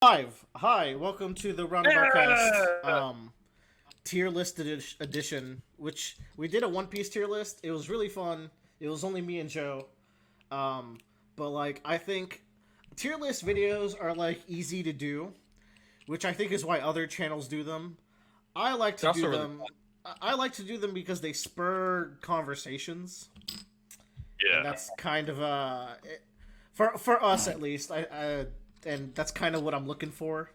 Live. Hi, welcome to the Roundabout Cast tier list edition, which we did a One Piece tier list. It was really fun. It was only me and Joe. But I think tier list videos are easy to do, which I think is why other channels do them. I like to do them. I like to do them because they spur conversations. Yeah, and that's kind of for us at least. And that's kind of what I'm looking for.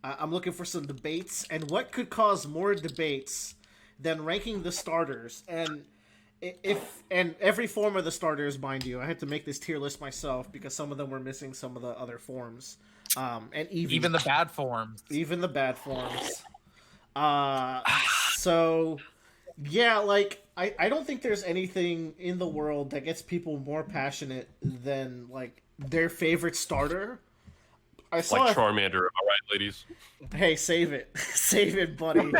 I'm looking for some debates, and what could cause more debates than ranking the starters? And every form of the starters, mind you, I had to make this tier list myself because some of them were missing some of the other forms, and even the bad forms. Even the bad forms. So yeah, I don't think there's anything in the world that gets people more passionate than their favorite starter. I saw Charmander. All right, ladies. Hey, save it. Save it, buddy.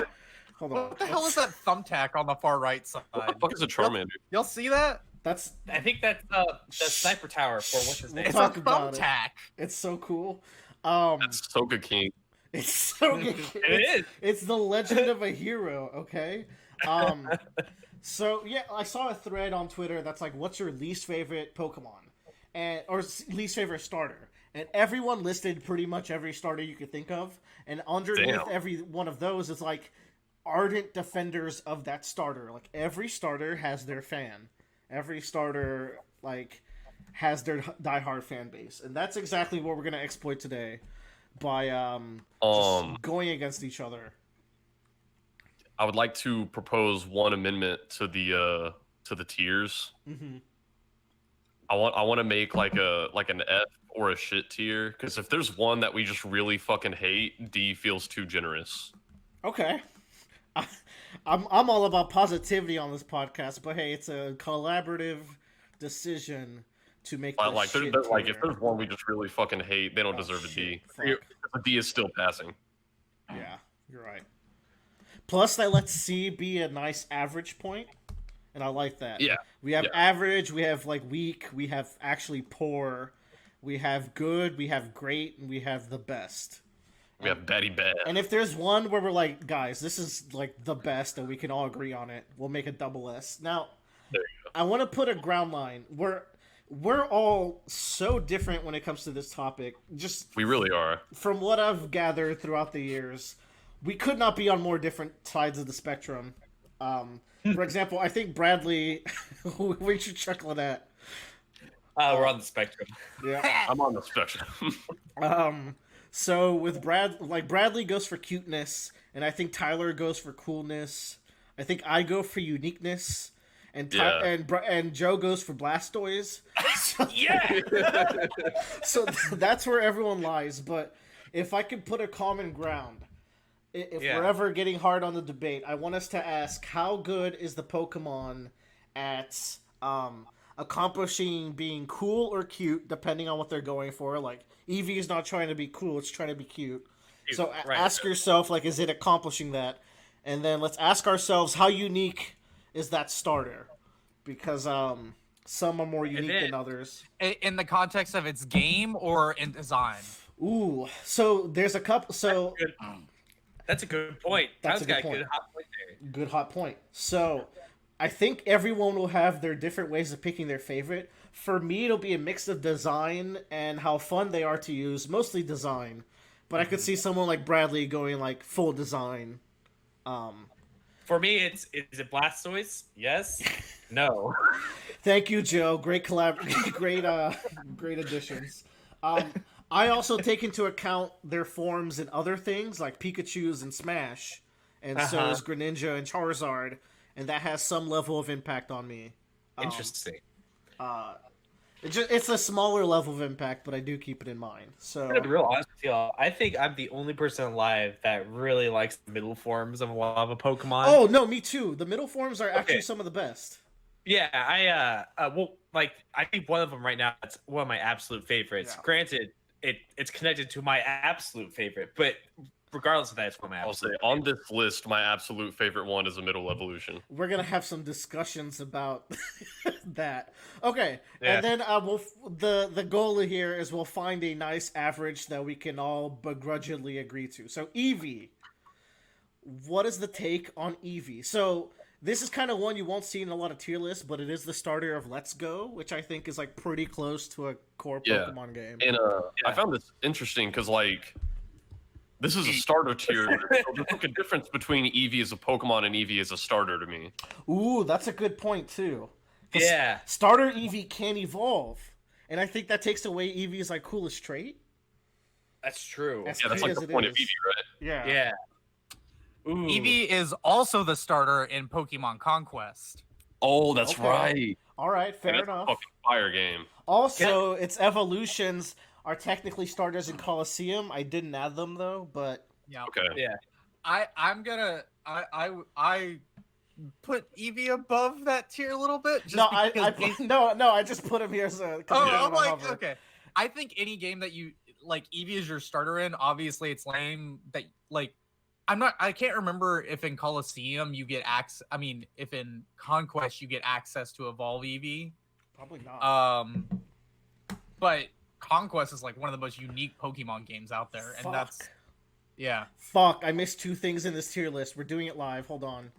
Hold on. What the hell is that thumbtack on the far right side? What the fuck is a Charmander? You'll see that? I think that's the sniper tower for what's his name. It's a thumbtack. It's so cool. That's Soga King. It's so good. It is. It's the legend of a hero, okay? So yeah, I saw a thread on Twitter that's like, what's your least favorite Pokemon? Or least favorite starter? And everyone listed pretty much every starter you could think of. And underneath every one of those is ardent defenders of that starter. Every starter has their fan. Every starter has their diehard fan base. And that's exactly what we're gonna exploit today by just going against each other. I would like to propose one amendment to the tiers. Mm-hmm. I want to make an F or a shit tier, because if there's one that we just really fucking hate, D feels too generous. Okay. I'm all about positivity on this podcast, but hey, it's a collaborative decision to make this shit tier. If there's one we just really fucking hate, they don't deserve a D. A D is still passing. Yeah, you're right. Plus, that lets C be a nice average point, and I like that. Yeah. We have average, we have weak, we have actually poor, we have good, we have great, and we have the best. We have Betty Bad. And if there's one where we're guys, this is the best, and we can all agree on it, we'll make a double S. Now, there you go. I want to put a ground line. We're all so different when it comes to this topic. We really are. From what I've gathered throughout the years, we could not be on more different sides of the spectrum. For example, I think Bradley, we should chuckle at. We're on the spectrum. Yeah, I'm on the spectrum. So with Bradley goes for cuteness, and I think Tyler goes for coolness. I think I go for uniqueness, and and Joe goes for Blastoise. So that's where everyone lies. But if I could put a common ground, if we're ever getting hard on the debate, I want us to ask, how good is the Pokemon at accomplishing being cool or cute, depending on what they're going for. Eevee is not trying to be cool, it's trying to be cute. So ask yourself, is it accomplishing that? And then let's ask ourselves, how unique is that starter? Because some are more unique than others. In the context of its game or in design? Ooh, so there's a couple. So that's a good point. That's a good point. Good hot point there. Good hot point. So I think everyone will have their different ways of picking their favorite. For me, it'll be a mix of design and how fun they are to use. Mostly design. But I could see someone like Bradley going full design. For me, is it Blastoise? Yes. No. Thank you, Joe. Great great additions. I also take into account their forms and other things like Pikachu's and Smash, and so is Greninja and Charizard, and that has some level of impact on me. Interesting. It's a smaller level of impact, but I do keep it in mind. So, I'm gonna be real honest with y'all. I think I'm the only person alive that really likes the middle forms of a lot of a Pokemon. Oh no, me too. The middle forms are actually some of the best. Yeah, I think one of them right now. It's one of my absolute favorites. Yeah. Granted, it's connected to my absolute favorite, but regardless of that, it's one of my I'll say absolute on this list, my absolute favorite one is a middle evolution. We're gonna have some discussions about that. Okay, Yeah. and then the goal here is we'll find a nice average that we can all begrudgingly agree to. So Eevee, what is the take on Eevee? So this is kind of one you won't see in a lot of tier lists, but it is the starter of Let's Go, which I think is like pretty close to a core Pokemon game. And I found this interesting because like this is a starter tier. So there's like a difference between Eevee as a Pokemon and Eevee as a starter to me. Ooh, that's a good point too. 'Cause Yeah. starter Eevee can evolve, and I think that takes away Eevee's like coolest trait. That's true. As Yeah, that's big like as the it point of is. Eevee, right? Yeah. Yeah. Ooh. Eevee is also the starter in Pokemon Conquest. Oh, that's Okay. right. All right, fair That's a enough. fucking fire game. Also, its evolutions are technically starters in Colosseum. I didn't add them though, but Yeah. Okay. Yeah. I'm gonna I put Eevee above that tier a little bit. Just no, because no, I just put him here so. 'Cause Oh, we don't I'm wanna like, hover. okay. I think any game that you like Eevee is your starter in, obviously it's lame that like I can't remember if in Colosseum you get access. I mean, if in Conquest you get access to evolve Eevee. Probably not. But Conquest is like one of the most unique Pokemon games out there, and that's Fuck. yeah. Fuck! I missed two things in this tier list. We're doing it live. Hold on.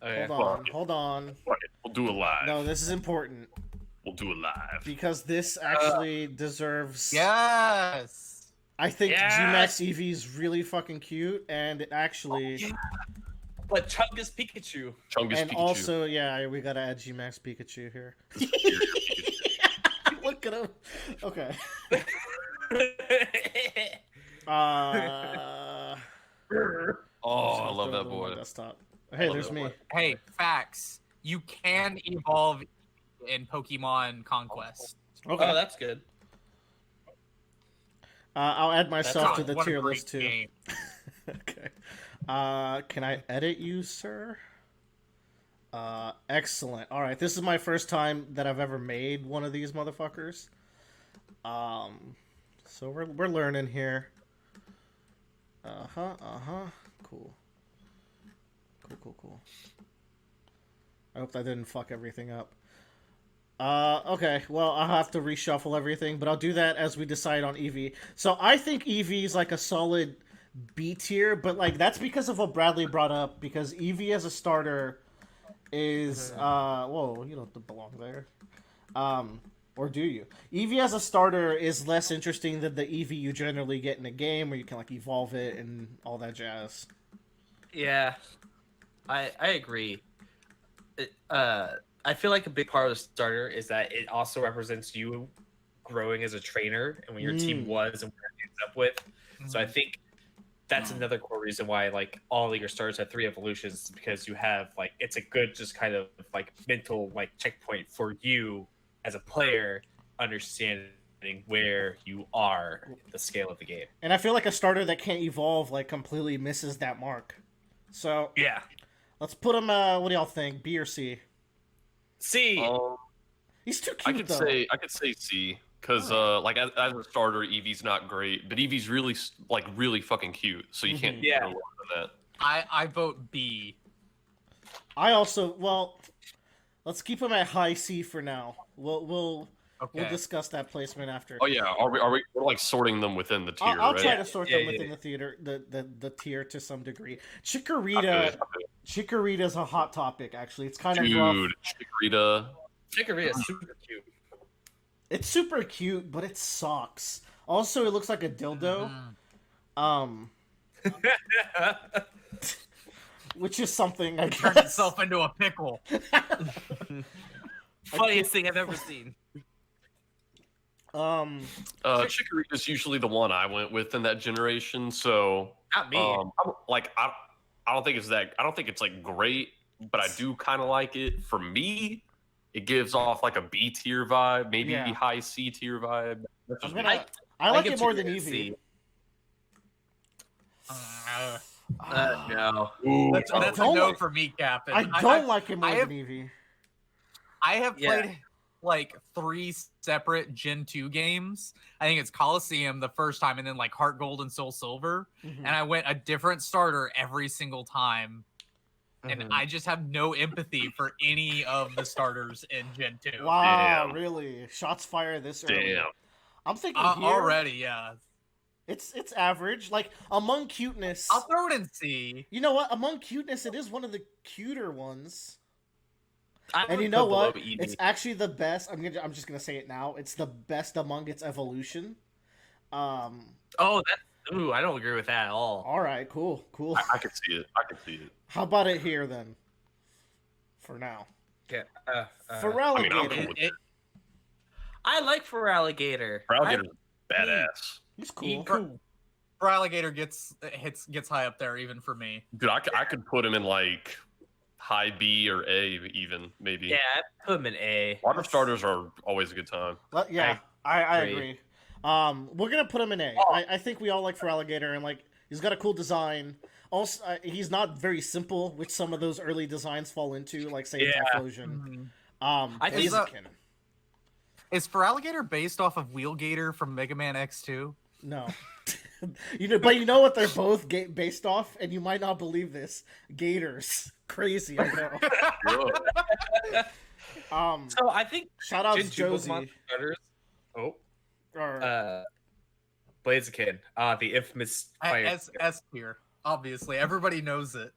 Okay. Hold on. Fuck it. We'll do it live. No, this is important We'll do it live. because this actually deserves. Yes. I think Yes! G-Max Eevee is really fucking cute, and it actually, But Chungus Pikachu. Chungus and Pikachu. also, yeah, we gotta add G-Max Pikachu here. Look at him. Okay. Oh, I love that boy. Desktop. Hey, love there's that me. boy. Hey, facts. You can evolve in Pokemon Conquest. Okay. Oh, that's good. I'll add myself to God, the what a tier great list too. game. Okay. Can I edit you, sir? Excellent. All right, this is my first time that I've ever made one of these motherfuckers. So we're learning here. Cool. Cool. I hope that didn't fuck everything up. Okay, well, I'll have to reshuffle everything, but I'll do that as we decide on Eevee. So I think Eevee is like a solid B tier, but like that's because of what Bradley brought up, because Eevee as a starter is whoa, you don't belong there. Or do you? Eevee as a starter is less interesting than the Eevee you generally get in a game where you can like evolve it and all that jazz. Yeah. I agree. I feel like a big part of the starter is that it also represents you growing as a trainer and when your team was and where it ends up with. So I think that's another core reason why like all of your starters have 3 evolutions, because you have like it's a good just kind of like mental like checkpoint for you as a player, understanding where you are in the scale of the game. And I feel like a starter that can't evolve like completely misses that mark. So Yeah. let's put him. What do y'all think? B or C? See, He's too I cute could though. say C because like as a starter, Eevee's not great, but Eevee's really like really fucking cute, so you can't Yeah. go wrong with that. I vote B. I also let's keep him at high C for now. We'll Okay. discuss that placement after. Oh yeah, we're like sorting them within the tier, I'll right? try to sort them Yeah, within yeah. the theater, the tier to some degree. I Chikorita, feel it. Chikorita's a hot topic. Actually, it's kind of rough. Dude, Chikorita. Chikorita is super cute. It's super cute, but it sucks. Also, it looks like a dildo. Which is something I Turned guess. itself into a pickle. Funniest thing I've ever seen. Chikorita's usually the one I went with in that generation, so Not me. I don't think it's that. I don't think it's like great, but I do kind of like it. For me, it gives off like a B tier vibe, maybe Yeah. high C tier vibe. That's just me. I like give it more than Chikorita Eevee. C. No. Ooh, That's a don't no like- for me, Captain. I don't like it more I than have- Eevee. I have Yeah. played. like 3 separate Gen 2 games. I think it's Coliseum the first time, and then like Heart Gold and Soul Silver. Mhm. And I went a different starter every single time. And I just have no empathy for any of the starters in Gen 2. Wow, Damn. really? Shots fired this early. Damn. I'm thinking here, Already, yeah. it's average. Like among cuteness, I'll throw it in C. you know what? Among cuteness, it is one of the cuter ones. I And would you know put what? below Eevee. It's actually the best. I'm just gonna say it now. It's the best among its evolution. Oh, I don't agree with that at all. All right, cool. I can see it. I can see it. How about it here then? For now, Yeah. for I mean, I'm alligator, cool with it. I like Feraligatr. Alligator's badass. he's cool. For Alligator gets high up there even for me. Dude, I could put him in like high B or A even, maybe. Yeah, I put him in A. Water starters are always a good time. Yeah, I agree. agree. We're gonna put him in A. Oh. I think we all like Feraligatr, and like he's got a cool design. Also, he's not very simple, which some of those early designs fall into, like say Yeah. Typhlosion. I think Blaziken. Is Feraligatr based off of Wheelgator from Mega Man X2? No. But you know what they're both based off, and you might not believe this. Gators. Crazy, I know. so. I think Shout out to Gen 2 Josie. Pokemon starters. Oh, Or, Blaziken. The infamous fire. S tier. Obviously, everybody knows it.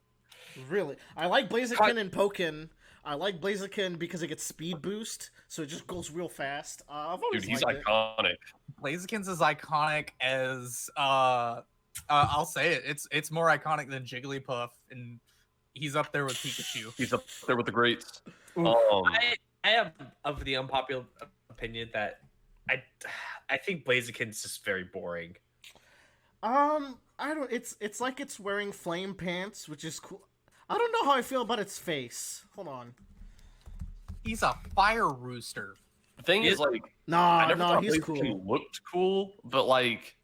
really, I like Blaziken and Pokken. I like Blaziken because it gets speed boost, so it just goes real fast. I've always Dude, he's liked it. iconic. Blaziken's as iconic as I'll say it. It's more iconic than Jigglypuff, and he's up there with Pikachu. He's up there with the greats. I am of the unpopular opinion that I think Blaziken's just very boring. I don't. It's like it's wearing flame pants, which is cool. I don't know how I feel about its face. Hold on. He's a fire rooster. The thing is, like, I Nah, never thought he's Blaziken cool. looked cool, but like,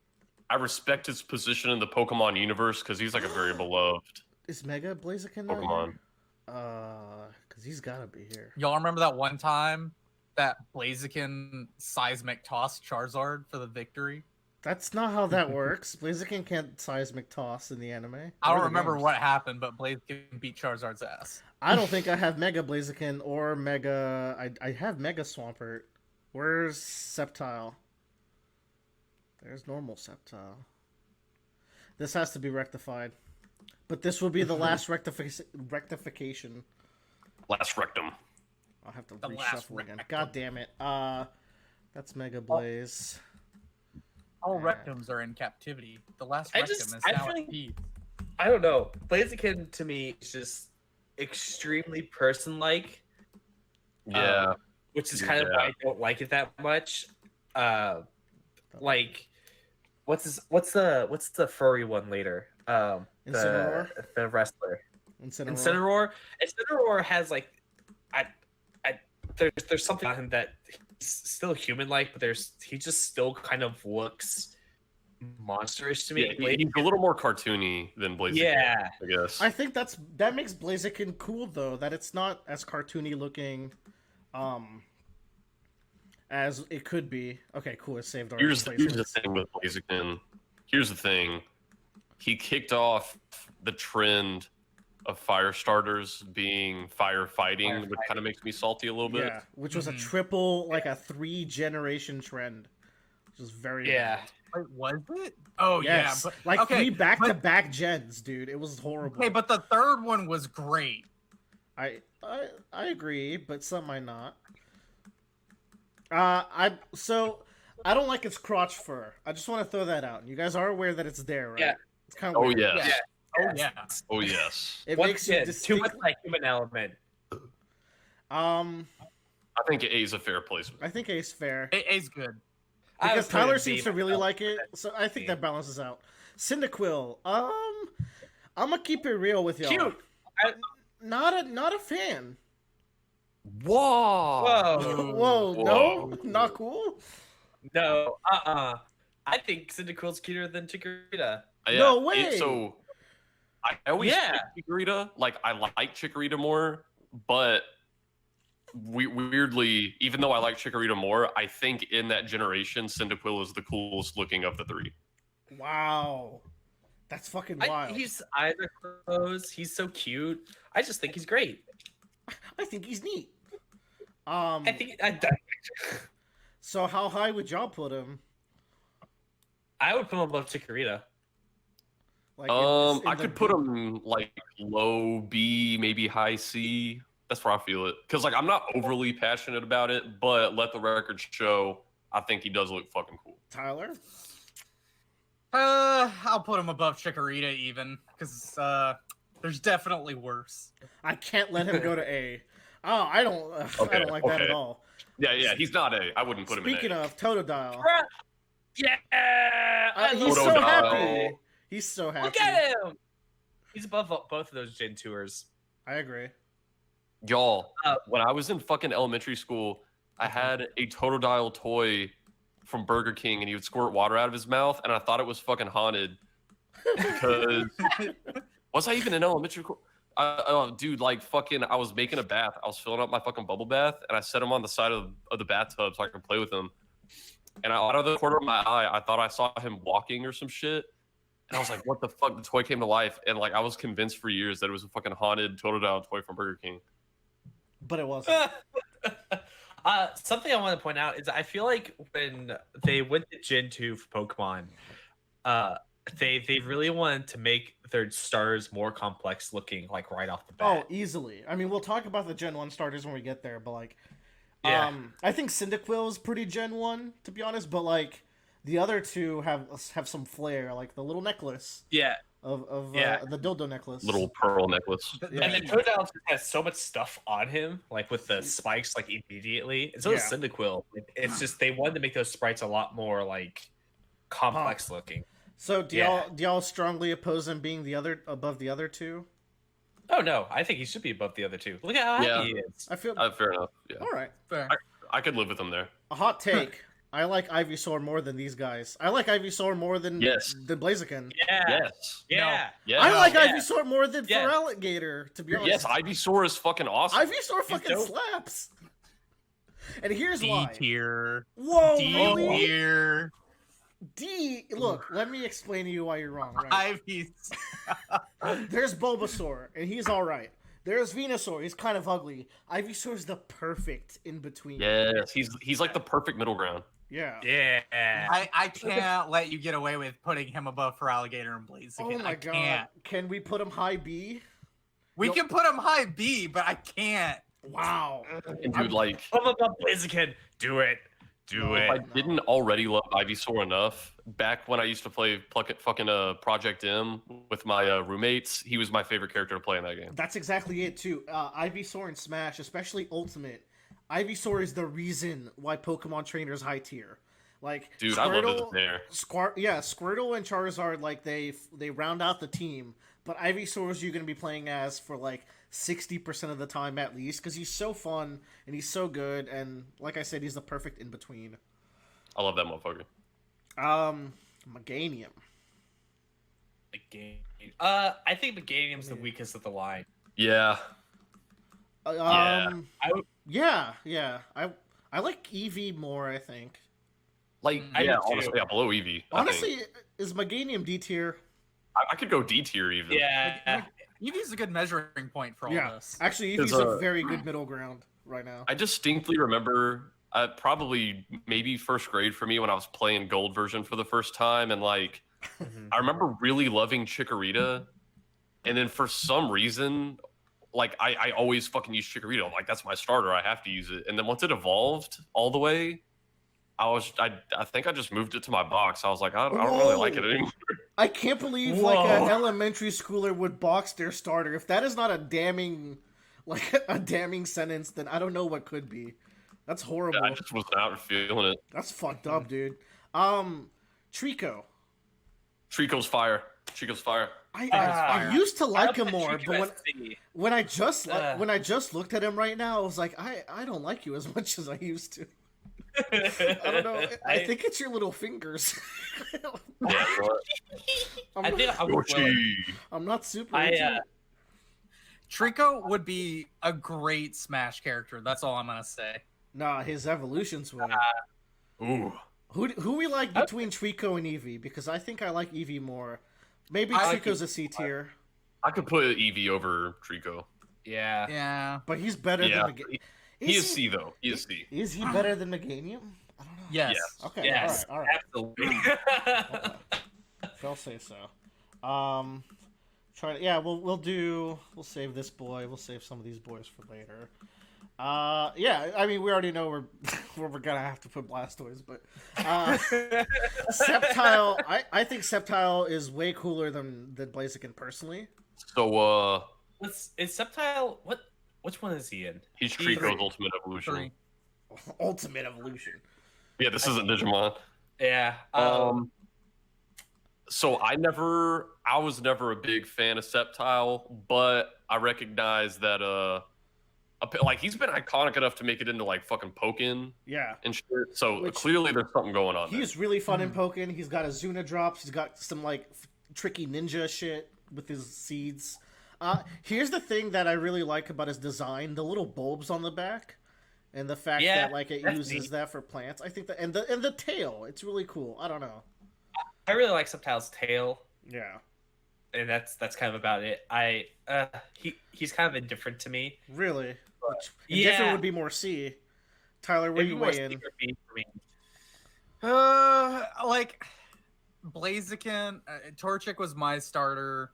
I respect his position in the Pokemon universe because he's like a very beloved Is Mega Blaziken not Pokemon. here? Because he's gotta be here. Y'all remember that one time that Blaziken seismic tossed Charizard for the victory? That's not how that works. Blaziken can't seismic toss in the anime. I Or don't the remember games. what happened, but Blaziken beat Charizard's ass. I don't think I have Mega Blaziken or Mega. I have Mega Swampert. Where's Sceptile? There's normal Sceptile. This has to be rectified. But this will be the last rectification. Last rectum. I'll have to The last reshuffle again. rectum. God damn it. That's Mega Blaze. All Yeah. rectums are in captivity. The last I rectum just- is I now feel at like- peace. I don't know. Blaziken to me is just extremely person-like. Yeah. Which is kind of why I don't like it that much. Like, what's the furry one later? Incineroar? The wrestler. Incineroar. Incineroar has like, there's something on him that he's still human-like, but he just still kind of looks monsterish to me. Yeah, he's a little more cartoony than Blaziken. Yeah. I guess. I think that makes Blaziken cool though, that it's not as cartoony looking as it could be. Okay, cool, it saved our Here's the thing with Blaziken. Here's the thing. He kicked off the trend of fire starters being firefighting, which kind of makes me salty a little bit. Yeah, which was a Mhm. triple, like a 3-generation trend. Which is very Yeah. bad. Wait, was it? Oh Yes, yeah, but like okay, 3 back-to-back gens, dude. It was horrible. okay, but the third one was great. I agree, but some might not. I don't like its crotch fur. I just want to throw that out. You guys are aware that it's there, right? Yeah. It's kind of Oh weird. yes. Yeah. Oh yeah. Oh yes. It Once makes you again, too much distinct. like human element. I think A is a fair placement. I think Ace fair A's good. I because would put it Tyler in seems B to really myself. like it, so I think that balances out. Cyndaquil, I'm gonna keep it real with y'all. Cute. Not a fan. Whoa. Whoa. Whoa, no, not cool. No. I think Cyndaquil's cuter than Chikorita. No way. So I always Yeah. like Chikorita. Like I like Chikorita more, but weirdly, even though I like Chikorita more, I think in that generation, Cyndaquil is the coolest looking of the three. Wow. That's fucking wild. He's either clothes. He's so cute. I just think he's great. I think he's neat. I think So how high would y'all put him? I would put him above Chikorita. Like I could put him like low B, maybe high C. That's where I feel it. Because like I'm not overly passionate about it, but let the record show I think he does look fucking cool. Tyler? I'll put him above Chikorita even, because there's definitely worse. I can't let him go to A. Oh, I don't like that at all. Yeah, he's not A. I wouldn't put him in A. Speaking of Totodile, Yeah, he's so Totodile. happy. He's so happy. Look at him. He's above both of those Gen 2ers. I agree. Y'all, when I was in fucking elementary school, I had a Totodile toy from Burger King, and he would squirt water out of his mouth, and I thought it was fucking haunted. Because was I even in elementary school? Dude, like fucking, I was making a bath. I was filling up my fucking bubble bath, and I set him on the side of the bathtub so I could play with him. And out of the corner of my eye, I thought I saw him walking or some shit. And I was like, what the fuck? The toy came to life. And like, I was convinced for years that it was a fucking haunted Totodile toy from Burger King. But it wasn't. Something I want to point out is I feel like when they went to Gen 2 for Pokemon, they really wanted to make their starters more complex looking, like right off the bat. Oh, easily. I mean, we'll talk about the Gen 1 starters when we get there, but like, Yeah. I think Cyndaquil is pretty Gen 1, to be honest, but like, the other two have some flair, like the little necklace Yeah. of Yeah. The dildo necklace. Little pearl necklace. Yeah. And then Totodile just has so much stuff on him, like with the spikes, like immediately. And so does Cyndaquil. It's just they wanted to make those sprites a lot more like complex looking. So do y'all strongly oppose him being above the other two? Oh no, I think he should be above the other two. Look at how happy he is. I feel Fair enough. Yeah. all right. Fair. I could live with him there. A hot take. I like Ivysaur more than these guys. I like Ivysaur more than Blaziken. Yeah. Yes. Yeah. Yeah. I like Yeah. Ivysaur more than Yeah. Feraligatr, to be honest. Yes, Ivysaur is fucking awesome. Ivysaur fucking dope. slaps. And here's D why. tier. Whoa, D really? tier. D. Look, let me explain to you why you're wrong. Right? Ivy's. There's Bulbasaur, and he's all right. There's Venusaur. He's kind of ugly. Ivysaur's the perfect in between. Yes, he's like the perfect middle ground. Yeah. Yeah. I can't let you get away with putting him above Feraligatr and Blaziken. Oh my I god. can't. Can we put him high B? We can put him high B, but I can't. Wow. And dude, like, I'm above Blaziken. Do it. Do if it. I didn't already love Ivysaur enough, back when I used to play Project M with my roommates, he was my favorite character to play in that game. That's exactly it too. Ivysaur and Smash, especially Ultimate. Ivysaur is the reason why Pokemon trainers high tier. Like, Dude, I love this there. Squirtle and Charizard, like they round out the team. But Ivysaur is you're gonna be playing as for like 60% of the time at least, because he's so fun and he's so good, and like I said, he's the perfect in between. I love that motherfucker. Meganium. I think Meganium's the weakest of the line. Yeah. Yeah. I would- Yeah. I like Eevee more, I think. Like, I yeah, do too. honestly, yeah, below Eevee. I think. Honestly, is Meganium D tier? I could go D tier even. Yeah. Eevee's a good measuring point for all this. Actually, Eevee's a very good middle ground right now. I distinctly remember probably maybe first grade for me when I was playing Gold version for the first time, and like I remember really loving Chikorita, and then for some reason, like I always fucking use Chikorita. I'm like, that's my starter. I have to use it. And then once it evolved all the way, I think I just moved it to my box. I was like, I don't really like it anymore. I can't believe like an elementary schooler would box their starter. If that is not a damning sentence, then I don't know what could be. That's horrible. I just was not feeling it. That's fucked up, dude. Treecko. Treecko's fire. Treecko's fire. I used to like him more, Treecko but SC. when I just looked at him right now, I was like, I don't like you as much as I used to. I don't know. I think it's your little fingers. Yeah, I think Yoshi. I'm not super. I into it. Treecko would be a great Smash character. That's all I'm gonna say. Nah, his evolutions would. Ooh. Who we like between Treecko and Eevee? Because I think I like Eevee more. Maybe Treecko's a C tier. I could put Eevee over Treecko. Yeah. Yeah. But he's better than Meganium. He is C though. He is C. Is he better than Meganium? I don't know. Yes. Okay. Yes. All right. Absolutely. Okay. I'll say so. We'll save this boy. We'll save some of these boys for later. Yeah, I mean, we already know where we're gonna have to put Blastoise, but Sceptile. I think Sceptile is way cooler than Blaziken personally. So is Sceptile which one is he in? he's Treecko's Ultimate Evolution. 3. Ultimate Evolution. Yeah, this isn't Digimon. Yeah. So I was never a big fan of Sceptile, but I recognize that like he's been iconic enough to make it into like fucking Pokken Yeah. and shit. So clearly there's something going on there. He's really fun in Pokken. He's got a Zuna drops. He's got some like tricky ninja shit with his seeds. Here's the thing that I really like about his design: the little bulbs on the back, and the fact that like it uses that for plants. I think that and the tail. It's really cool. I don't know. I really like Sceptile's tail. Yeah. And that's kind of about it. He's kind of indifferent to me. Really? Indifferent would be more C. Tyler, where you weigh in? Like Blaziken, Torchic was my starter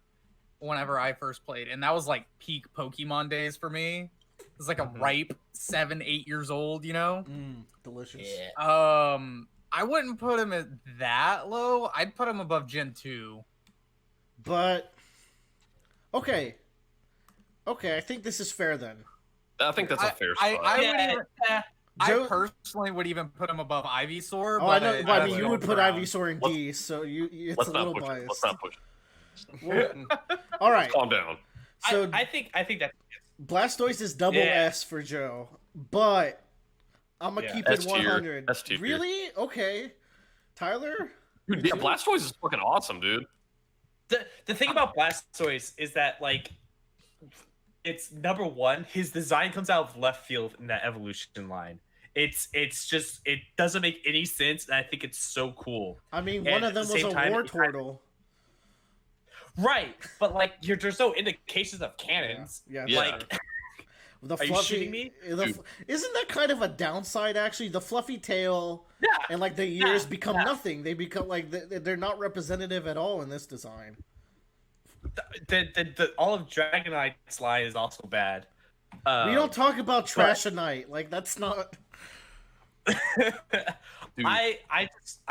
whenever I first played, and that was like peak Pokemon days for me. It was like a ripe 7-8 years old, you know. Delicious. Yeah. I wouldn't put him at that low. I'd put him above Gen 2. But okay, I think this is fair then. I think that's a fair spot. I personally would even put him above Ivysaur. Oh, but I know. I mean, you would put Ivysaur in D, so it's a little biased. Let's not push. All right, calm down. So I think that Blastoise is double S for Joe, but I'm gonna keep it 100. S-tier. Really? Okay, Tyler. Dude, yeah, Blastoise is fucking awesome, dude. The thing about Blastoise is that like it's number one, his design comes out of left field in that evolution line. It's just it doesn't make any sense, and I think it's so cool. I mean, one of them was a Wartortle. Right, but like there's no indications of cannons. Yeah. Like the are fluffy, you shitting me? Isn't that kind of a downside actually? The fluffy tail and like the ears become nothing. They become like they're not representative at all in this design. The all of Dragonite's line is also bad. We don't talk about Trashonite. Like that's not. I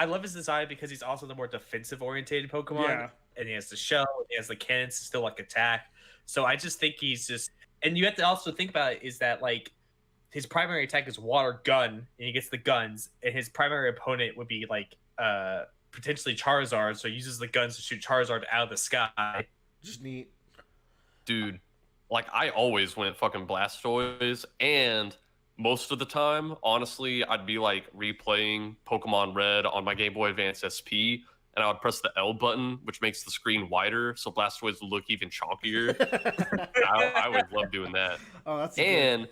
love his design because he's also the more defensive oriented Pokemon. Yeah. And he has the shell, and he has the cannons to still like attack. So I just think he's just, and you have to also think about it is that like his primary attack is water gun, and he gets the guns, and his primary opponent would be like potentially Charizard, so he uses the guns to shoot Charizard out of the sky. Just neat. Dude, like I always went fucking Blastoise, and most of the time, honestly, I'd be like replaying Pokemon Red on my Game Boy Advance SP, and I would press the L button, which makes the screen wider, so Blastoise would look even chonkier. I always love doing that. Oh, that's and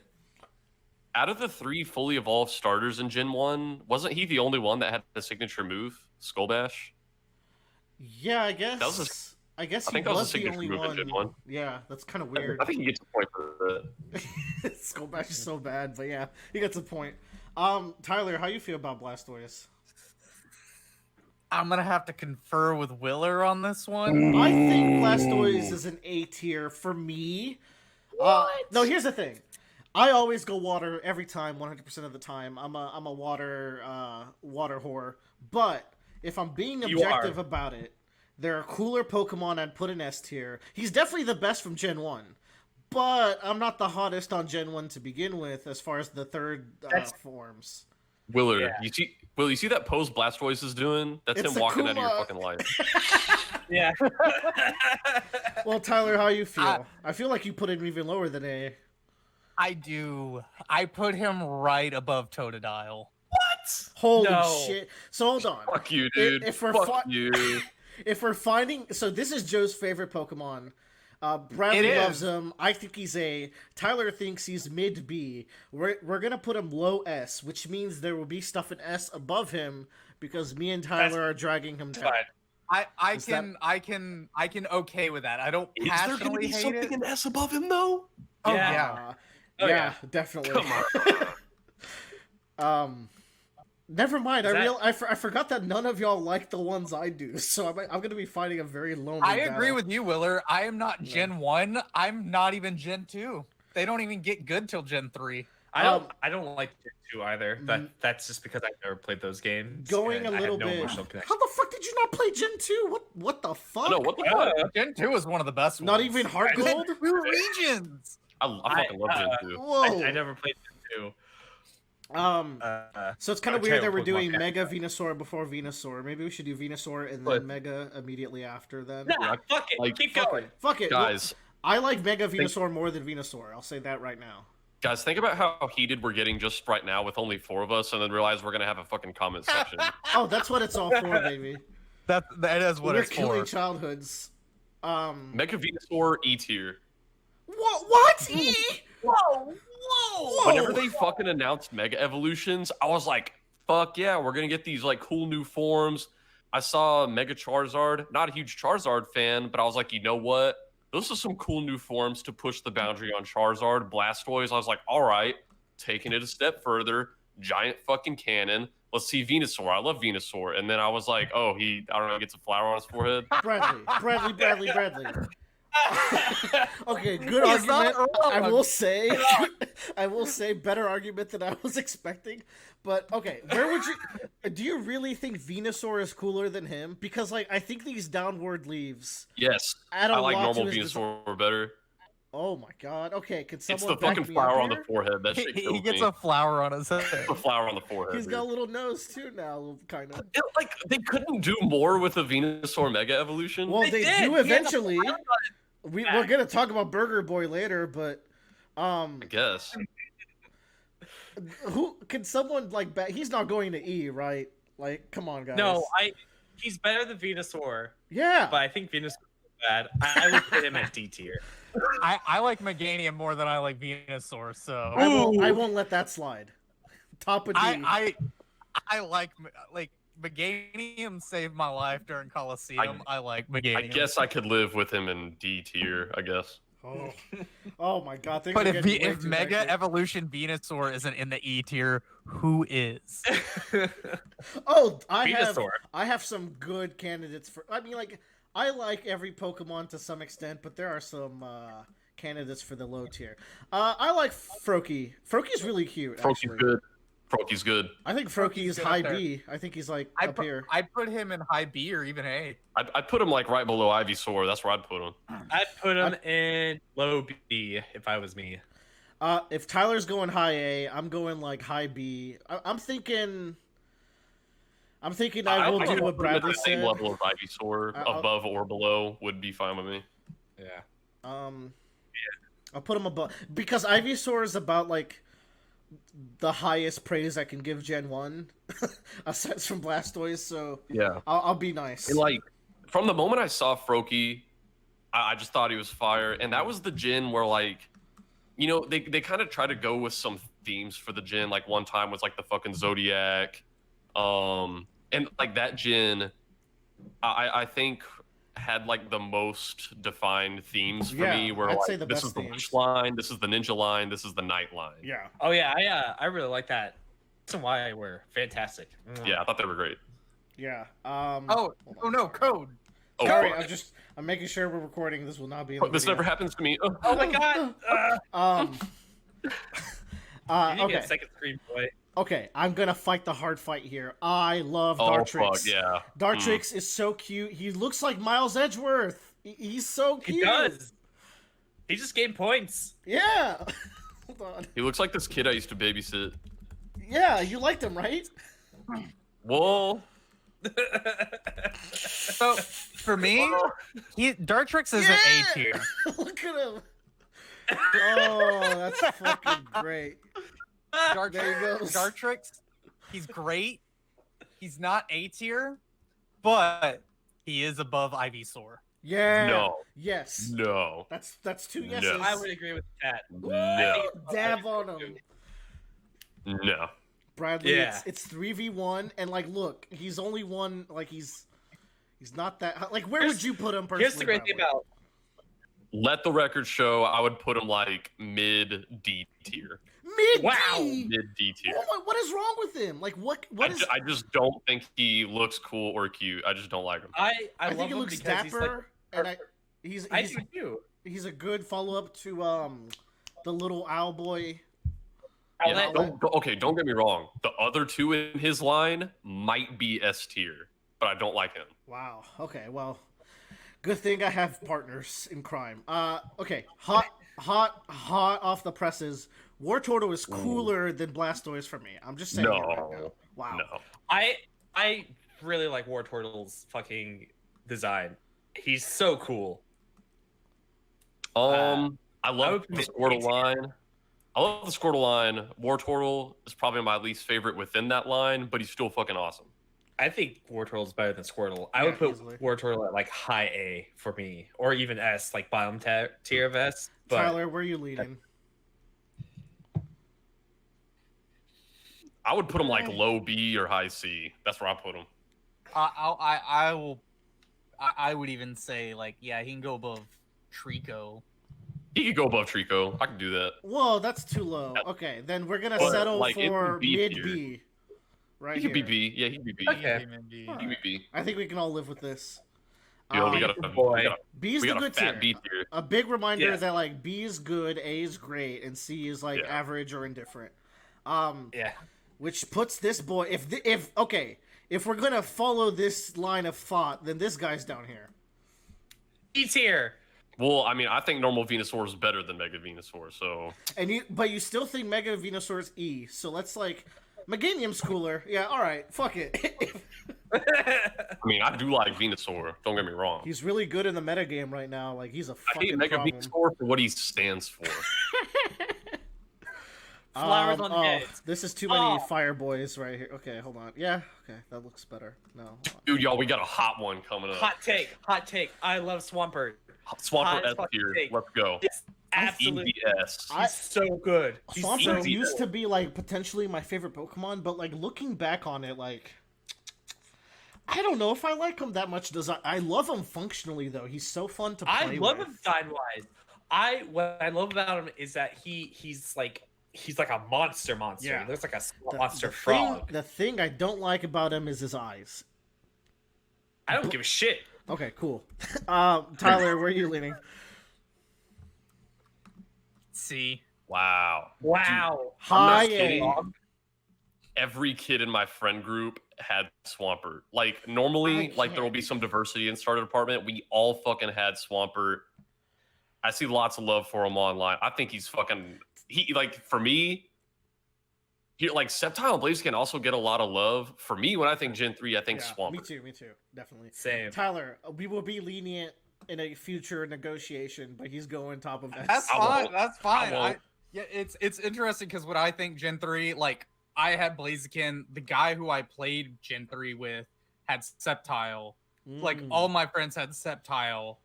out of the 3 fully evolved starters in Gen 1, wasn't he the only one that had a signature move, Skull Bash? Yeah, I guess. I think that was a the signature only move one. in Gen 1. Yeah, that's kind of weird. I think he gets a point for that. Skull Bash is so bad, but yeah, he gets a point. Tyler, how you feel about Blastoise? I'm gonna have to confer with Willer on this one. I think Blastoise is an A tier for me. No, here's the thing. I always go water every time, 100% of the time. I'm a water whore. But if I'm being objective about it, there are cooler Pokemon I'd put in S tier. He's definitely the best from Gen 1. But I'm not the hottest on Gen 1 to begin with as far as the third forms. Willard, you see that pose Blastoise is doing? That's him walking out of your fucking life. Yeah. Well, Tyler, how you feel? I feel like you put him even lower than A. I do. I put him right above Totodile. What? Holy shit. So hold on. Fuck you, dude. Fuck you. If we're finding... So this is Joe's favorite Pokemon. Bradley It loves is. him. I think he's A. Tyler thinks he's mid B. We're gonna put him low S, which means there will be stuff in S above him because me and Tyler are dragging him down. Fine. I Is that- can okay with that. I don't Is there going to passionally be hate something it. in S above him though? Oh Yeah. yeah. Oh, yeah, yeah. definitely. Come on. Never mind. Is that- I forgot that none of y'all like the ones I do, so I'm gonna be fighting a very lonely. I agree battle. with you, Willer. I am not Gen 1. I'm not even Gen 2. They don't even get good till Gen 3. I don't like Gen 2 either. Mm. That's just because I've never played those games. Going and a little I have no bit. emotional connection. How the fuck did you not play Gen 2? What the fuck? No, what the fuck? Gen 2 is one of the best ones. Not even Heart It had Gold? 2 regions. I fucking love Gen 2. Whoa. I never played Gen 2. So it's kind of I'll weird tell that we're you what doing Pokemon Mega Venusaur before Venusaur. Maybe we should do Venusaur and then But- Mega immediately after then. Nah, fuck it. Like, Keep Fuck going. it. Fuck it. Guys, I like Mega Venusaur more than Venusaur. I'll say that right now. guys, think about how heated we're getting just right now with only 4 of us, and then realize we're going to have a fucking comment section. Oh, that's what it's all for, baby. That is what We're it's killing for. childhoods. Mega Venusaur E tier. What? E? Whoa! Whenever they fucking announced Mega Evolutions, I was like, fuck yeah, we're gonna get these like cool new forms. I saw Mega Charizard, not a huge Charizard fan, but I was like, you know what? Those are some cool new forms to push the boundary on Charizard. Blastoise, I was like, all right, taking it a step further, giant fucking cannon. Let's see Venusaur. I love Venusaur. And then I was like, oh, I don't know, gets a flower on his forehead. Bradley. Okay, good He's not argument. wrong. I will say, better argument than I was expecting. But okay, where would you? Do you really think Venusaur is cooler than him? Because like I think these downward leaves. Yes, Add I a like lot to normal his Venusaur better. Oh my god. Okay, can It's someone the back fucking me up flower on the here? forehead. That shit He kills gets me. a flower on his head. The flower on the forehead. He's dude. got a little nose too now, kind of. Like they couldn't do more with the Venusaur Mega Evolution. Well, they did. do He had the eventually. flower on We're gonna talk about Burger Boy later, but I guess. who can someone like he's not going to E, right? Like, come on, guys. No, he's better than Venusaur, Yeah. but I think Venusaur is bad. I would put him at D tier. I like Meganium more than I like Venusaur, so I won't let that slide. Top of D. I like Meganium saved my life during Coliseum. I like Meganium. I guess I could live with him in D tier. I guess. Oh my god. Things But are if getting way if too Mega hectic. Evolution Venusaur isn't in the E tier, who is? Oh, Venusaur. I have some good candidates for. I mean, like, I like every Pokemon to some extent, but there are some candidates for the low tier. I like Froakie. Froakie's really cute. Froakie's Actually. good. Froakie's good. I think Froakie is good high up there. B. I think he's like I up put, here. I put him in high B or even A. I'd put him like right below Ivysaur. That's where I'd put him. I'd put him in low B if I was me. If Tyler's going high A, I'm going like high B. I'm thinking I will I do could what put him at Bradley the same said. level as Ivysaur, I'll- above or below would be fine with me. Yeah. I'll put him above because Ivysaur is about like the highest praise I can give Gen 1 aside from Blastoise, so Yeah. I'll be nice. And like from the moment I saw Froakie, I just thought he was fire, and that was the gen where like, you know, they kind of try to go with some themes for the gen. Like one time was like the fucking Zodiac, and like that gen, I think had like the most defined themes for Yeah, me. Where I'd like say the this best is the themes. Witch line, this is the Ninja line, this is the Night line. Yeah. Oh yeah, I really like that. That's why I were fantastic. Yeah, I thought they were great. Yeah. Oh no, code. Oh, Sorry, fuck. I'm making sure we're recording. This will not be in the This video. never happens to me. Oh my god. You need to get Okay. a second screen, boy. Okay, I'm gonna fight the hard fight here. I love Oh Dartrix. fuck yeah. Dartrix is so cute. He looks like Miles Edgeworth. He's so He cute. does. He just gained points. Yeah. Hold on. He looks like this kid I used to babysit. Yeah, you liked him, right? Whoa. So for me, Dartrix is an A tier. Look at him. Oh, that's fucking great. There he goes. Dartrix, he's great. He's not A tier, but he is above Ivysaur. Yeah. No. Yes. No. That's two No. yeses. I would agree with that. No. Dab on him. No. Bradley, Yeah. it's 3v1, and like, look, he's only one. Like, he's not that. Like, where Here's- would you put him personally? Here's the great thing Bradley? about Let the record show I would put him like mid D tier. Mid Wow. D. Mid D tier. What is wrong with him? Like, what is? I just don't think he looks cool or cute. I just don't like him. I I love think he him looks because he's like dapper, and he's I do too. he's a good follow up to the little owl boy. Yeah, don't get me wrong. The other two in his line might be S tier, but I don't like him. Wow. Okay. Well, good thing I have partners in crime. Okay. Hot off the presses. Wartortle is cooler than Blastoise for me. I'm just saying. No. It right now. Wow. No. I really like Wartortle's fucking design. He's so cool. I love would the put Squirtle it- line. I love the Squirtle line. Wartortle is probably my least favorite within that line, but he's still fucking awesome. I think Wartortle's better than Squirtle. I Yeah, would put easily. Wartortle at like high A for me, or even S, like bottom tier of S. But Tyler, where are you leading? I would put him like low B or high C. That's where I put him. I would even say like he can go above Treecko. He could go above Treecko. I can do that. Whoa, that's too low. Okay, then we're gonna But, settle like, it for would be mid tier. B. Right He could be here. B. Yeah, he could be B. Okay. He could be B. I think we can all live with this. Yo, we got boy. B's we the got a good fat tier. B tier. A big reminder Yeah. that like B is good, A is great, and C is like Yeah. average or indifferent. yeah, Which puts this boy if we're gonna follow this line of thought, then this guy's down here. E tier. Well, I mean, I think normal Venusaur is better than Mega Venusaur, so But you still think Mega Venusaur is E, so let's like Meganium's cooler. Yeah, all right, fuck it. I mean, I do like Venusaur. Don't get me wrong. He's really good in the metagame right now. Like he's a I fucking hate Mega problem. Venusaur for what he stands for. Flowers on heads. This is too many Oh. fire boys right here. Okay, hold on. Yeah, okay, that looks better. No, hold on. Dude, y'all, we got a hot one coming up. Hot take. I love Swampert. Swampert hot S fucking tier. take. Let's go. Yes, absolutely. EBS. He's so good. He's Swampert so used to good. be like potentially my favorite Pokemon, but like looking back on it, like I don't know if I like him that much. I love him functionally though? He's so fun to play I love with. him design wise. What I love about him is that he's like a monster. Yeah. He looks like a The- monster the frog. Thing, the thing I don't like about him is his eyes. I don't give a shit. Okay, cool. Tyler, where are you leaning? C. Wow. Wow. High kidding. A. Every kid in my friend group had Swampert. Like, normally, I like, there will can't. be some diversity in starter department. We all fucking had Swampert. I see lots of love for him online. I think he's fucking... for me... Like, Sceptile and Blastoise can also get a lot of love. For me, when I think Gen 3, I think Yeah, Swampert. me too, definitely. Same. Tyler, we will be lenient in a future negotiation, but he's going top of S. That's I fine. won't. That's fine. I won't. Yeah, it's interesting because what I think Gen 3, like I had Blaziken, the guy who I played Gen 3 with had Sceptile. Like Mm. all my friends had Sceptile.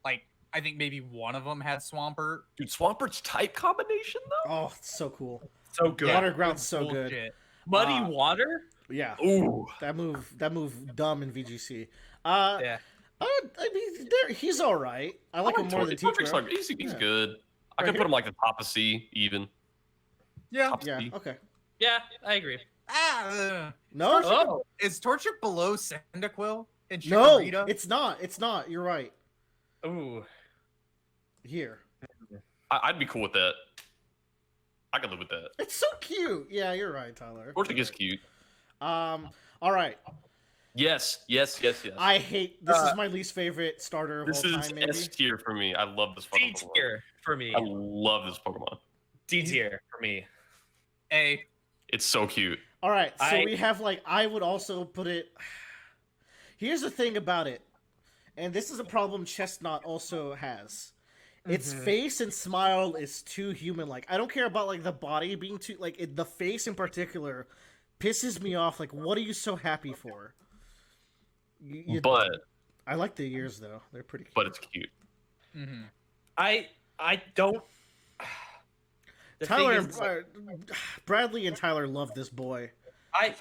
Like I think maybe one of them had Swampert. Dude, Swampert's type combination, though? Oh, it's so cool. So good. Water Ground's so good. Bullshit. Muddy water. Yeah, Ooh. that move, dumb in VGC. Yeah. I mean, he's all right. I like him more than Torchic's Teacher. like, he's Yeah. good. I Right could here? put him like the top of C, even. Yeah. Top of Yeah, C. okay. Yeah, I agree. No, Oh, Is Torchic below Cyndaquil and no, Chikorita? it's not. It's not. You're right. ooh. Here, I'd be cool with that. I could live with that. it's so cute. Yeah, you're right, Tyler. Torchic is cute. All right. Yes. I hate. This is my least favorite starter of This all is time. Maybe. S tier for me. I love this D fucking Pokemon. tier for me. I love this Pokemon. D tier for me. A. It's so cute. All right, so I- we have like I would also put it. Here's the thing about it, and this is a problem Chestnut also has. Its face and smile is too human-like. I don't care about like the body being too the face in particular pisses me off. Like, what are you so happy for? But I like the ears though; they're pretty cute. but it's cute. Mm-hmm. I don't. The Tyler, thing is, Bradley and Tyler love this boy.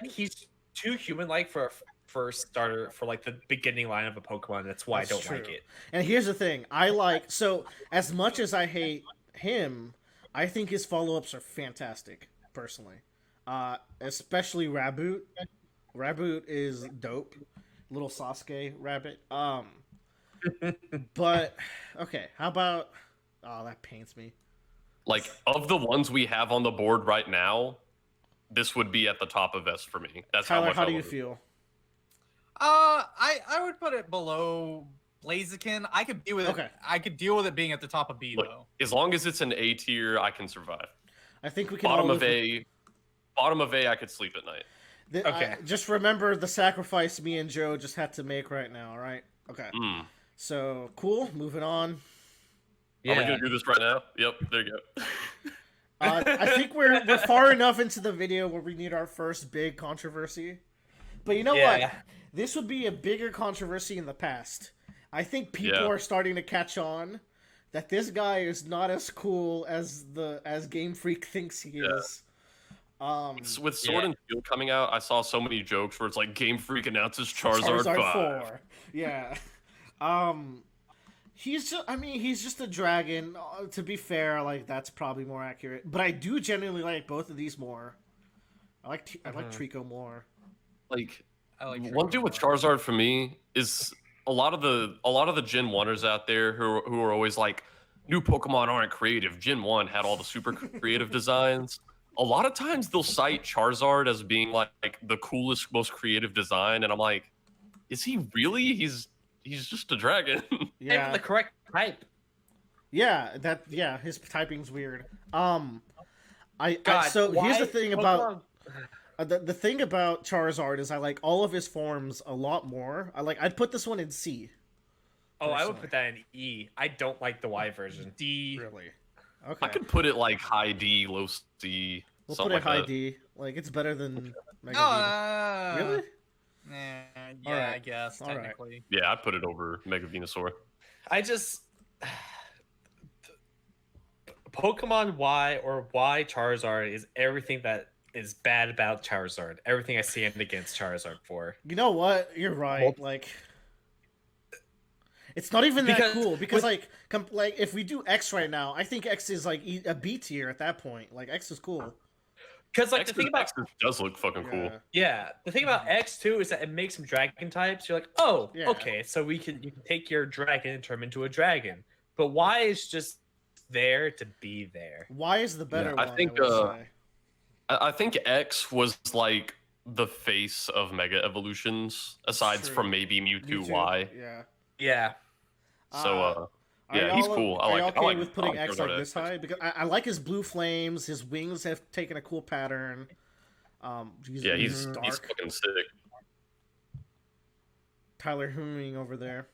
he's too human-like for a first starter for like the beginning line of a Pokemon. That's why That's I don't true. like it. And here's the thing: I like so as much as I hate him, I think his follow-ups are fantastic. Personally, especially Raboot. Raboot is dope. Little Sasuke rabbit. But okay, how about? Oh, that pains me. Like, of the ones we have on the board right now, this would be at the top of S for me. That's Tyler, how much how I do you love it. feel? I would put it below Blaziken. I could deal with it. Okay. I could deal with it being at the top of B Look, though. as long as it's an A tier, I can survive. I think we can Bottom all of live bottom of A, I could sleep at night. Okay. just remember the sacrifice me and Joe just had to make right now. All right. Okay. Mm. So cool. Moving on. Are we gonna do this right now? Yep, there you go. I think we're far enough into the video where we need our first big controversy. But you know what? This would be a bigger controversy in the past. I think people are starting to catch on that this guy is not as cool as Game Freak thinks he is. With Sword and Shield coming out, I saw so many jokes where it's like Game Freak announces Charizard 5. 4. Yeah. He's just a dragon. To be fair, like that's probably more accurate. But I do genuinely like both of these more. I like Treecko more. Like, I like one thing with Charizard for me is a lot of the Gen 1ers out there who are always like, new Pokemon aren't creative. Gen 1 had all the super creative designs. A lot of times they'll cite Charizard as being like the coolest, most creative design, and I'm like, is he really? He's just a dragon. Yeah. And the correct type. Yeah, his typing's weird. So why here's the thing about Pokemon- the thing about Charizard is I like all of his forms a lot more. I'd put this one in C. Oh, I would personally. put that in E. I don't like the Y version. D. Really? Okay. I could put it like high D, low C, We'll something put it like high that. D. Like it's better than Mega Oh, Venusaur. Really? Yeah, Alright. I guess Alright. technically. Yeah, I'd put it over Mega Venusaur. I just Pokemon Y or Y Charizard is everything that is bad about Charizard. Everything I stand against Charizard for. You know what? You're right. Well- Like, it's not even that Because cool because with- like if we do X right now, I think X is like a B tier at that point. Like X is cool. Because like the thing about does look fucking cool. the thing about X too is that it makes some dragon types. You're like, oh, Yeah. okay, so you can take your dragon and turn him into a dragon. But Y is just there to be there. Y is the better I one. think, would say. I think X was like the face of Mega Evolutions, aside True. from maybe Mewtwo Y. Yeah. Yeah. So, Are yeah, he's y'all- cool. I are like y'all it. okay I like with putting I X like like this high? Because I like his blue flames. His wings have taken a cool pattern. Yeah, he's dark. fucking sick. Tyler Hooming over there.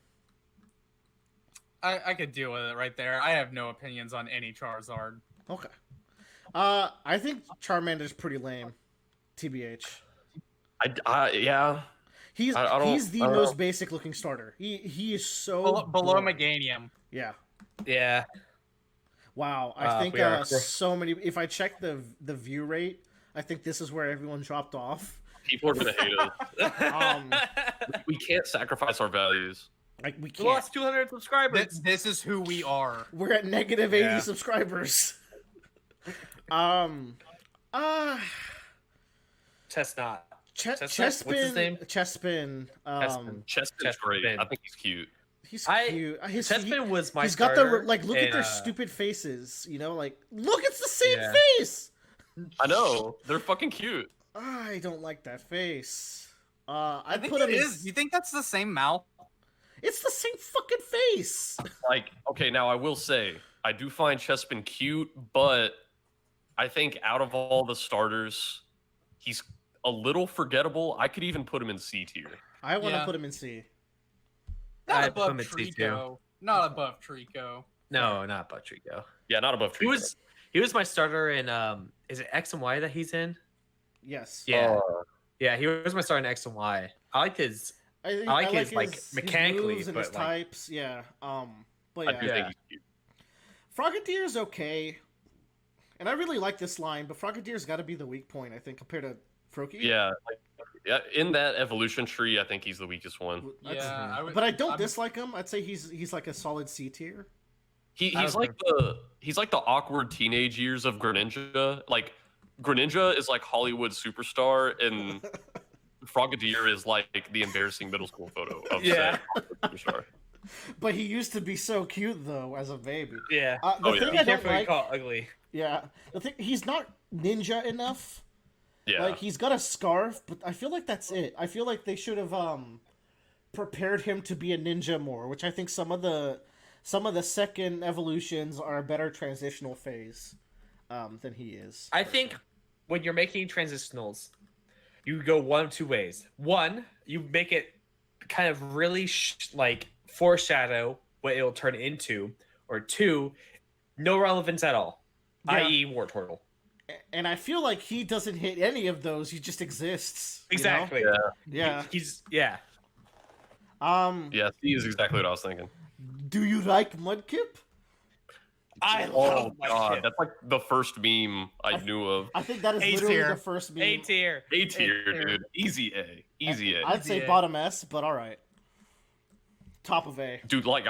I could deal with it right there. I have no opinions on any Charizard. Okay. I think Charmander's pretty lame. TBH. Yeah. He's I don't- he's the I don't most know. basic looking starter. He is so Below boring. Meganium. Yeah. Yeah. Wow. I think we are- so many. If I check the view rate, I think this is where everyone dropped off. People are gonna hate us. Um, We can't sacrifice our values. like we We can't. lost 200 subscribers. This is who we are. We're at negative 80 Yeah. subscribers. Chestnut. Chespin. Chestnut? What's his name? Chespin. Chespin. Chespin's great. Chespin. I think he's cute. He's I- cute. Chespin was my He's got starter. the like. Look at in, their stupid faces. You know, like look, it's the same Yeah. face. I know. They're fucking cute. I don't like that face. I I think put him it in. is. You think that's the same mouth? It's the same fucking face. Like, okay, now I will say, I do find Chespin cute, but I think out of all the starters, he's a little forgettable. I could even put him in C tier. I want to Yeah. put him in C. Not I'd above put him at C2. Treecko. Not above Treecko. No, not Butrico. Yeah, not above He Treecko. was my starter in is it X and Y that he's in? Yes. Yeah. Uh, Yeah, he was my starter in X and Y. I liked his I like like his, like, his mechanically, moves and but, his like- types. Yeah. But I do yeah, think he's cute. Frogadier's okay, and I really like this line, but Frogadier's got to be the weak point, I think, compared to Froakie. Yeah, yeah. In that evolution tree, I think he's the weakest one. Yeah, But I don't dislike him. I'd say he's like a solid C tier. He's like the awkward teenage years of Greninja. Like Greninja is like Hollywood superstar, and Frogadier is like the embarrassing middle school photo of said superstar. But he used to be so cute though as a baby. Yeah. The thing Be I don't careful you like, call it ugly. yeah, the thing he's not ninja enough. Yeah, Like he's got a scarf, but I feel like that's it. I feel like they should have prepared him to be a ninja more, which I think some of the second evolutions are a better transitional phase than he is. I think when you're making transitionals, you go one of two ways. One, you make it kind of really like foreshadow what it'll turn into, or two, no relevance at all, Yeah. i.e. Wartortle. And I feel like he doesn't hit any of those. He just exists. you know? Exactly. Yeah. He's yeah. C is exactly what I was thinking. Do you like Mudkip? I Oh love god, Mudkip. that's like the first meme I knew of. I think that is A literally tier. the first meme. A tier. A tier, dude. Easy A. Easy A. I'd say Yeah. bottom S, but all right. Top of A. Dude, like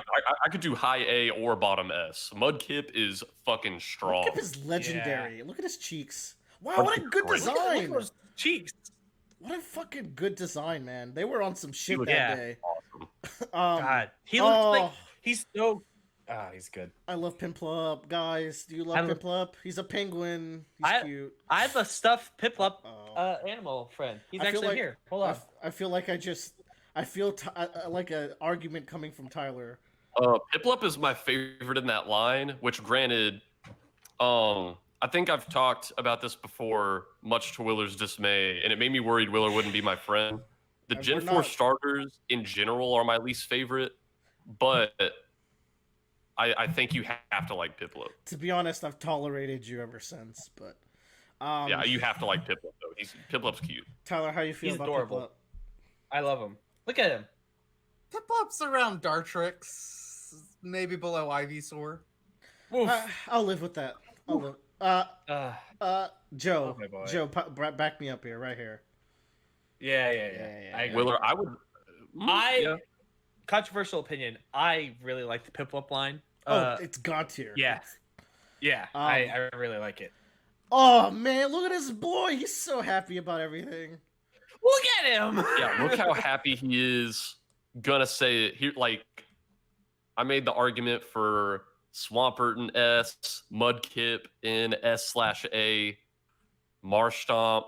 I could do high A or bottom S. Mudkip is fucking strong. Mudkip is legendary. Look at his cheeks. Wow, Mudkip's what a good great. Look at design. those cheeks. What a fucking good design, man. They were on some shit that Yeah. day. Awesome. God, he looks like oh, he's so. Ah, he's good. I love Piplup, guys. Do you love Piplup? He's a penguin. He's cute. I have a stuffed Piplup Oh. Animal friend. He's I feel actually like- here. Hold on. I feel like I feel like an argument coming from Tyler. Piplup is my favorite in that line, which granted, I think I've talked about this before, much to Willer's dismay, and it made me worried Willer wouldn't be my friend. The And Gen we're 4 not- starters in general are my least favorite, but I think you have to like Piplup. To be honest, I've tolerated you ever since, but Yeah, you have to like Piplup, though. Piplup's cute. Tyler, how you feel He's about adorable. Piplup? I love him. Look at him. Piplup's around Dartrix, maybe below Ivysaur. Oof. I'll live with that. I'll live. Joe, Oh, my boy. Joe, back me up here, right here. Yeah. Yeah. I agree. Willer, I would. Yeah. Controversial opinion. I really like the Piplup line. It's God tier. Yeah. Yeah, I really like it. Oh man, look at this boy. He's so happy about everything. Look at him. Yeah, look how happy he is. Gonna say it here. Like, I made the argument for Swampert in S, Mudkip in S/A, Marshtomp.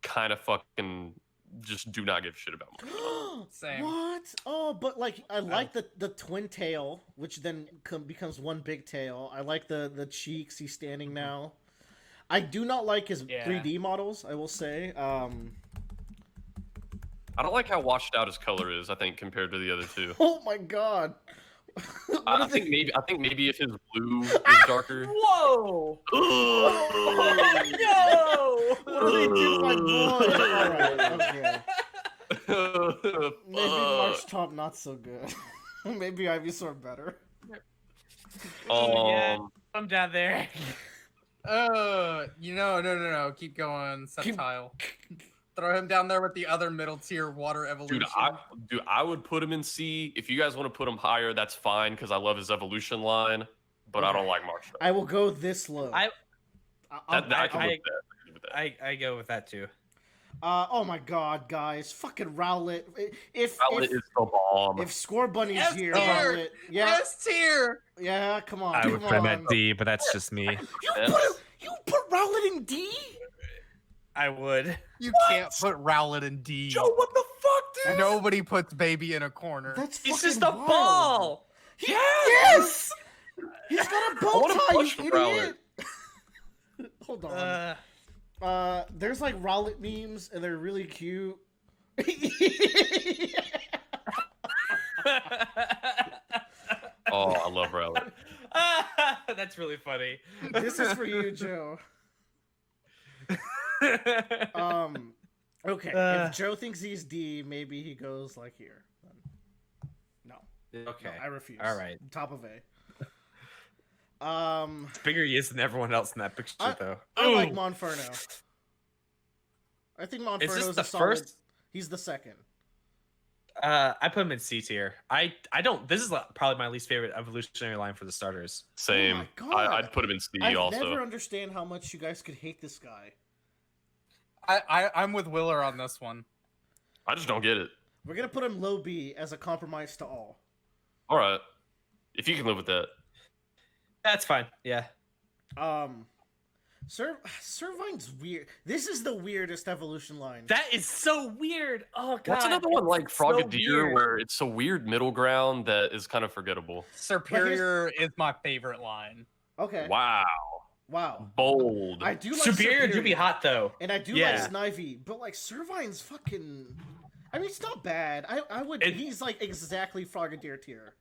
Kind of fucking just do not give a shit about Marshtomp. Same. What? Oh, but like I like the twin tail, which then becomes one big tail. I like the cheeks. He's standing now. I do not like his 3D models. I will say. I don't like how washed out his color is. I think compared to the other two. Oh my god. I think maybe if his blue is darker. Whoa. No! What do they do, my boy? Alright, okay. Maybe Marshtomp not so good. Maybe Ivysaur better. Yeah. I'm down there. No. Keep going, Sceptile. Throw him down there with the other middle tier water evolution. Dude, I would put him in C. If you guys want to put him higher, that's fine because I love his evolution line, but I don't like Marshtomp. I will go this low. I can live with that. I go with that too. Oh my god, guys. Fucking Rowlet. If Rowlet is the bomb. If Score Bunny's S here, tier! Rowlet. Yeah, S tier. yeah, come on. I come would put him at on. D, but that's just me. You put Rowlet in D? I would. You can't put Rowlet in D. what the fuck, dude? Nobody puts baby in a corner. That's He's fucking just a wild. ball. Yes! He's got a bow wanna tie, push you Rowlet. idiot! Hold on. There's like Rowlet memes, and they're really cute. Oh, I love Rowlet. That's really funny. This is for you, Joe. Okay, if Joe thinks he's D, maybe he goes like here. No. Okay. No, I refuse. All right. Top of A. Bigger he is than everyone else in that picture, though. I like Monferno. I think Monferno Is this is the a solid. first? He's the second. I put him in C tier. I don't. This is probably my least favorite evolutionary line for the starters. Same. Oh my God. I'd put him in C I also. never understand how much you guys could hate this guy. I'm with Willer on this one. I just don't get it. We're gonna put him low B as a compromise to all. All right, if you can live with that. That's fine. Yeah. Servine's weird. This is the weirdest evolution line. That is so weird. Oh god. What's another one like It's so Frogadier, weird. where it's a weird middle ground that is kind of forgettable? Serperior is my favorite line. Okay. Wow, bold. I do like Superior do be hot though. and I do like Snivy, but like Servine's fucking. I mean, it's not bad. I would. He's like exactly Frogadier tier.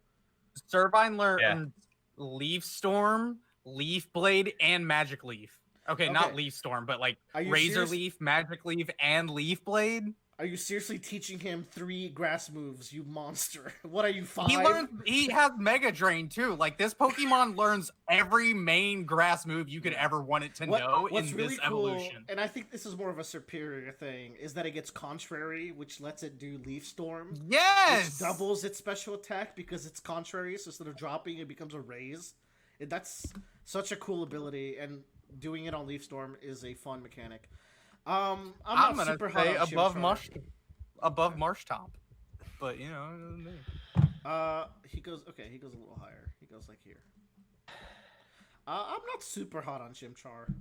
Servine learned Leaf Storm, Leaf Blade, and Magic Leaf. Okay, not Leaf Storm, but like Razor Leaf, Magic Leaf, and Leaf Blade. Are you seriously teaching him 3 grass moves, you monster? What are you, 5? He has Mega Drain too. Like this Pokemon learns every main grass move you could ever want it to know in this evolution. And I think this is more of a Serperior thing, is that it gets Contrary, which lets it do Leaf Storm. Yes! Which doubles its special attack because it's Contrary, so instead of dropping, it becomes a raise. And that's such a cool ability, and doing it on Leaf Storm is a fun mechanic. I'm not gonna super hot say on above Marsh Top, but you know. He goes a little higher. He goes like here. I'm not super hot on Chimchar.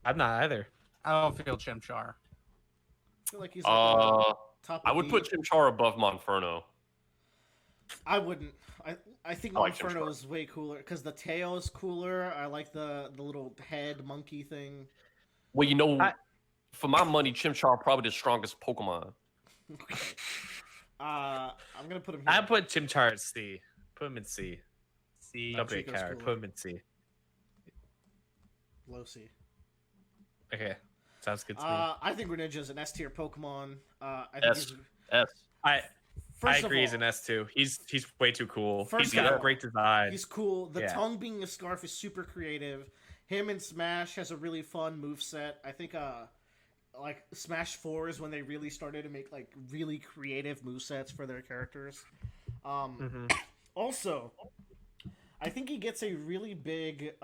I'm not either. I don't feel Chimchar. I feel like he's like top. I would put Chimchar above Monferno. I wouldn't. I think I like Monferno Chimchar. is way cooler because the tail is cooler. I like the little head monkey thing. Well, you know, for my money, Chimchar probably the strongest Pokemon. Okay. I'm gonna put him here. I put Chimchar at C. Put him in C. C. Don't be a Treecko's coward. cooler. Put him in C. Low C. Okay. Sounds good to me. I think Greninja's an S tier Pokemon. I think S. S. I First of agree. He's all, an S too. He's way too cool. First He's of got all, a great design. He's cool. The Yeah. tongue being a scarf is super creative. Him and Smash has a really fun moveset. I think like Smash 4 is when they really started to make like really creative movesets for their characters. Also, I think he gets a really big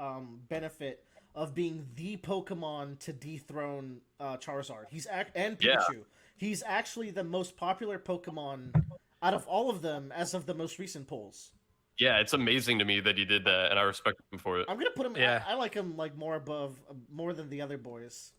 benefit of being the Pokemon to dethrone Charizard. And Pikachu. Yeah. He's actually the most popular Pokemon out of all of them as of the most recent polls. Yeah, it's amazing to me that he did that, and I respect him for it. I'm gonna put him. Yeah. I like him like more than the other boys.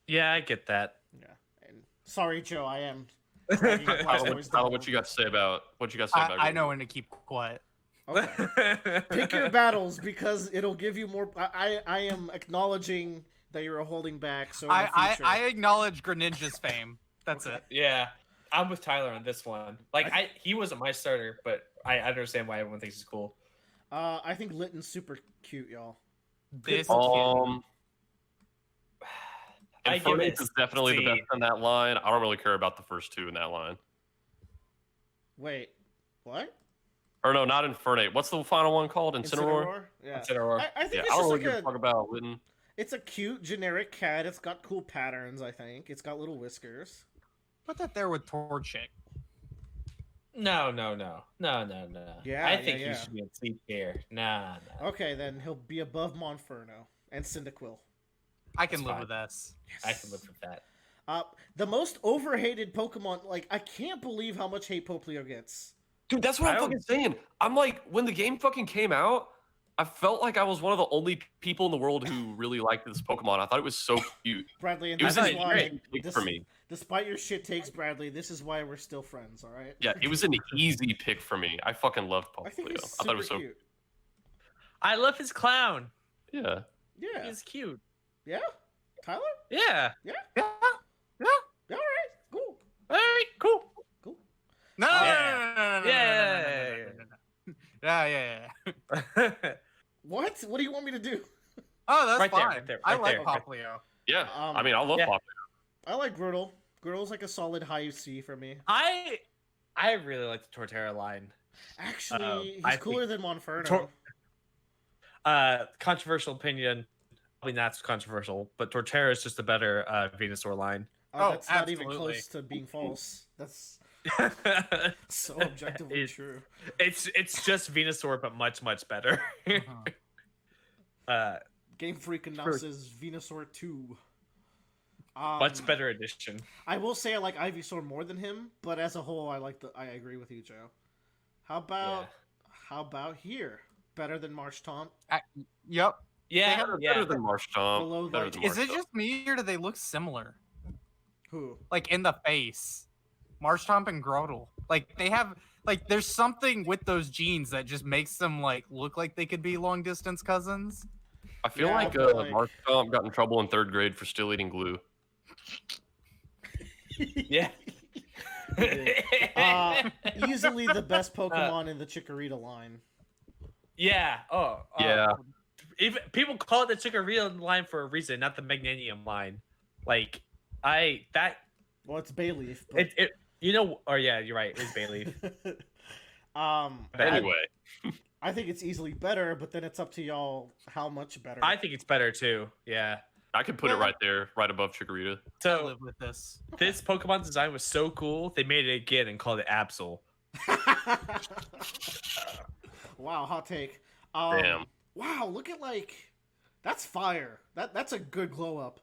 Yeah, I get that. Yeah. And sorry, Joe, I am. Tyler, what you got to say about I know when to keep quiet. Okay. Pick your battles because it'll give you more. I am acknowledging that you're holding back. So in the future, I acknowledge Greninja's fame. That's it. Yeah, I'm with Tyler on this one. Like, he wasn't my starter, but I understand why everyone thinks he's cool. I think Litten's super cute, y'all. This I give Infernape it is definitely C. the best in that line. I don't really care about the first 2 in that line. Wait, what? Or no, not Infernape. What's the final one called? Incineroar? Yeah. Incineroar. I think Yeah, it's I just don't like really give a fuck about Litten. it's a cute generic cat. It's got cool patterns. I think it's got little whiskers. Put that there with Torchic. No. Yeah, I think yeah. he should be in C tier. Nah. Okay, then he'll be above Monferno and Cyndaquil. I can That's live fine. with this. I can live with that. The most overhated Pokemon. Like, I can't believe how much hate Poplio gets. Dude, that's what I'm fucking saying. I'm like, when the game fucking came out, I felt like I was one of the only people in the world who really liked this Pokemon. I thought it was so cute. Bradley, and It was this an is why, easy pick for me. despite your shit takes, Bradley, this is why we're still friends, all right? Yeah, it was an easy pick for me. I fucking loved I think Poplio. he's I thought super it was so cute. I love his clown. yeah. Yeah. He's cute. Yeah? Tyler? Yeah. Yeah? Yeah. Yeah, all right. Cool. All right. Cool. Cool. No. Yeah. Yeah. What? What do you want me to do? Oh, that's Right there, fine. right there, I right like there. Poplio. Yeah. I mean, I love Yeah. Poplio. I like Grotle. Grotle's like a solid high C for me. I really like the Torterra line. Actually, I he's cooler think than Monferno. Controversial opinion. Probably not so controversial, but Torterra is just a better Venusaur line. Oh, that's not even absolutely. close to being false. That's so objectively true. It's just Venusaur, but much better. Game Freak announces Venusaur 2. Much better edition. I will say I like Ivysaur more than him, but as a whole, I agree with you, Joe. How about here? Better than Marshtomp? Yep. Yeah, Better than Marshtomp. Below, Better like- than Is it Marshtomp. just me or do they look similar? Who? Like in the face, Marshtomp and Grotle. Like they have like there's something with those genes that just makes them like look like they could be long distance cousins. I feel Yeah, like but, like- Marshtomp got in trouble in 3rd grade for still eating glue. Yeah. Easily the best Pokemon in the Chikorita line. Yeah. Yeah. Even people call it the Chikorita line for a reason, not the Magnanium line. Like Well, it's Bayleaf. But... yeah, you're right. It's Bayleaf. Anyway, I think it's easily better, but then it's up to y'all how much better. I think it's better too. Yeah. I could put it right there, right above Chikorita. I So live with this. this Pokemon design was so cool, they made it again and called it Absol. Wow, hot take. Damn. Wow, look at that's fire. That's a good glow up.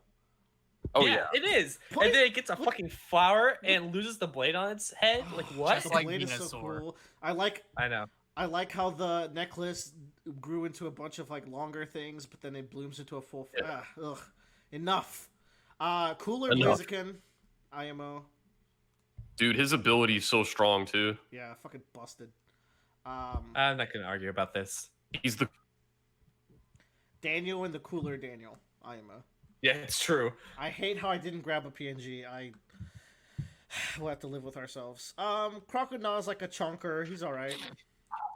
Oh yeah. It is. Plus- and then it gets a fucking flower and loses the blade on its head. Like what? Just like Blade is so Venusaur. cool. I like I know. how the necklace grew into a bunch of longer things, but then it blooms into a full. Ugh, enough. Cooler Enough. Blaziken, IMO. Dude, his ability is so strong too. Yeah, fucking busted. I'm not gonna argue about this. He's the Daniel and the cooler Daniel, IMO. Yeah, it's true. I hate how I didn't grab a PNG. We'll have to live with ourselves. Crocodile's like a chonker. He's all right.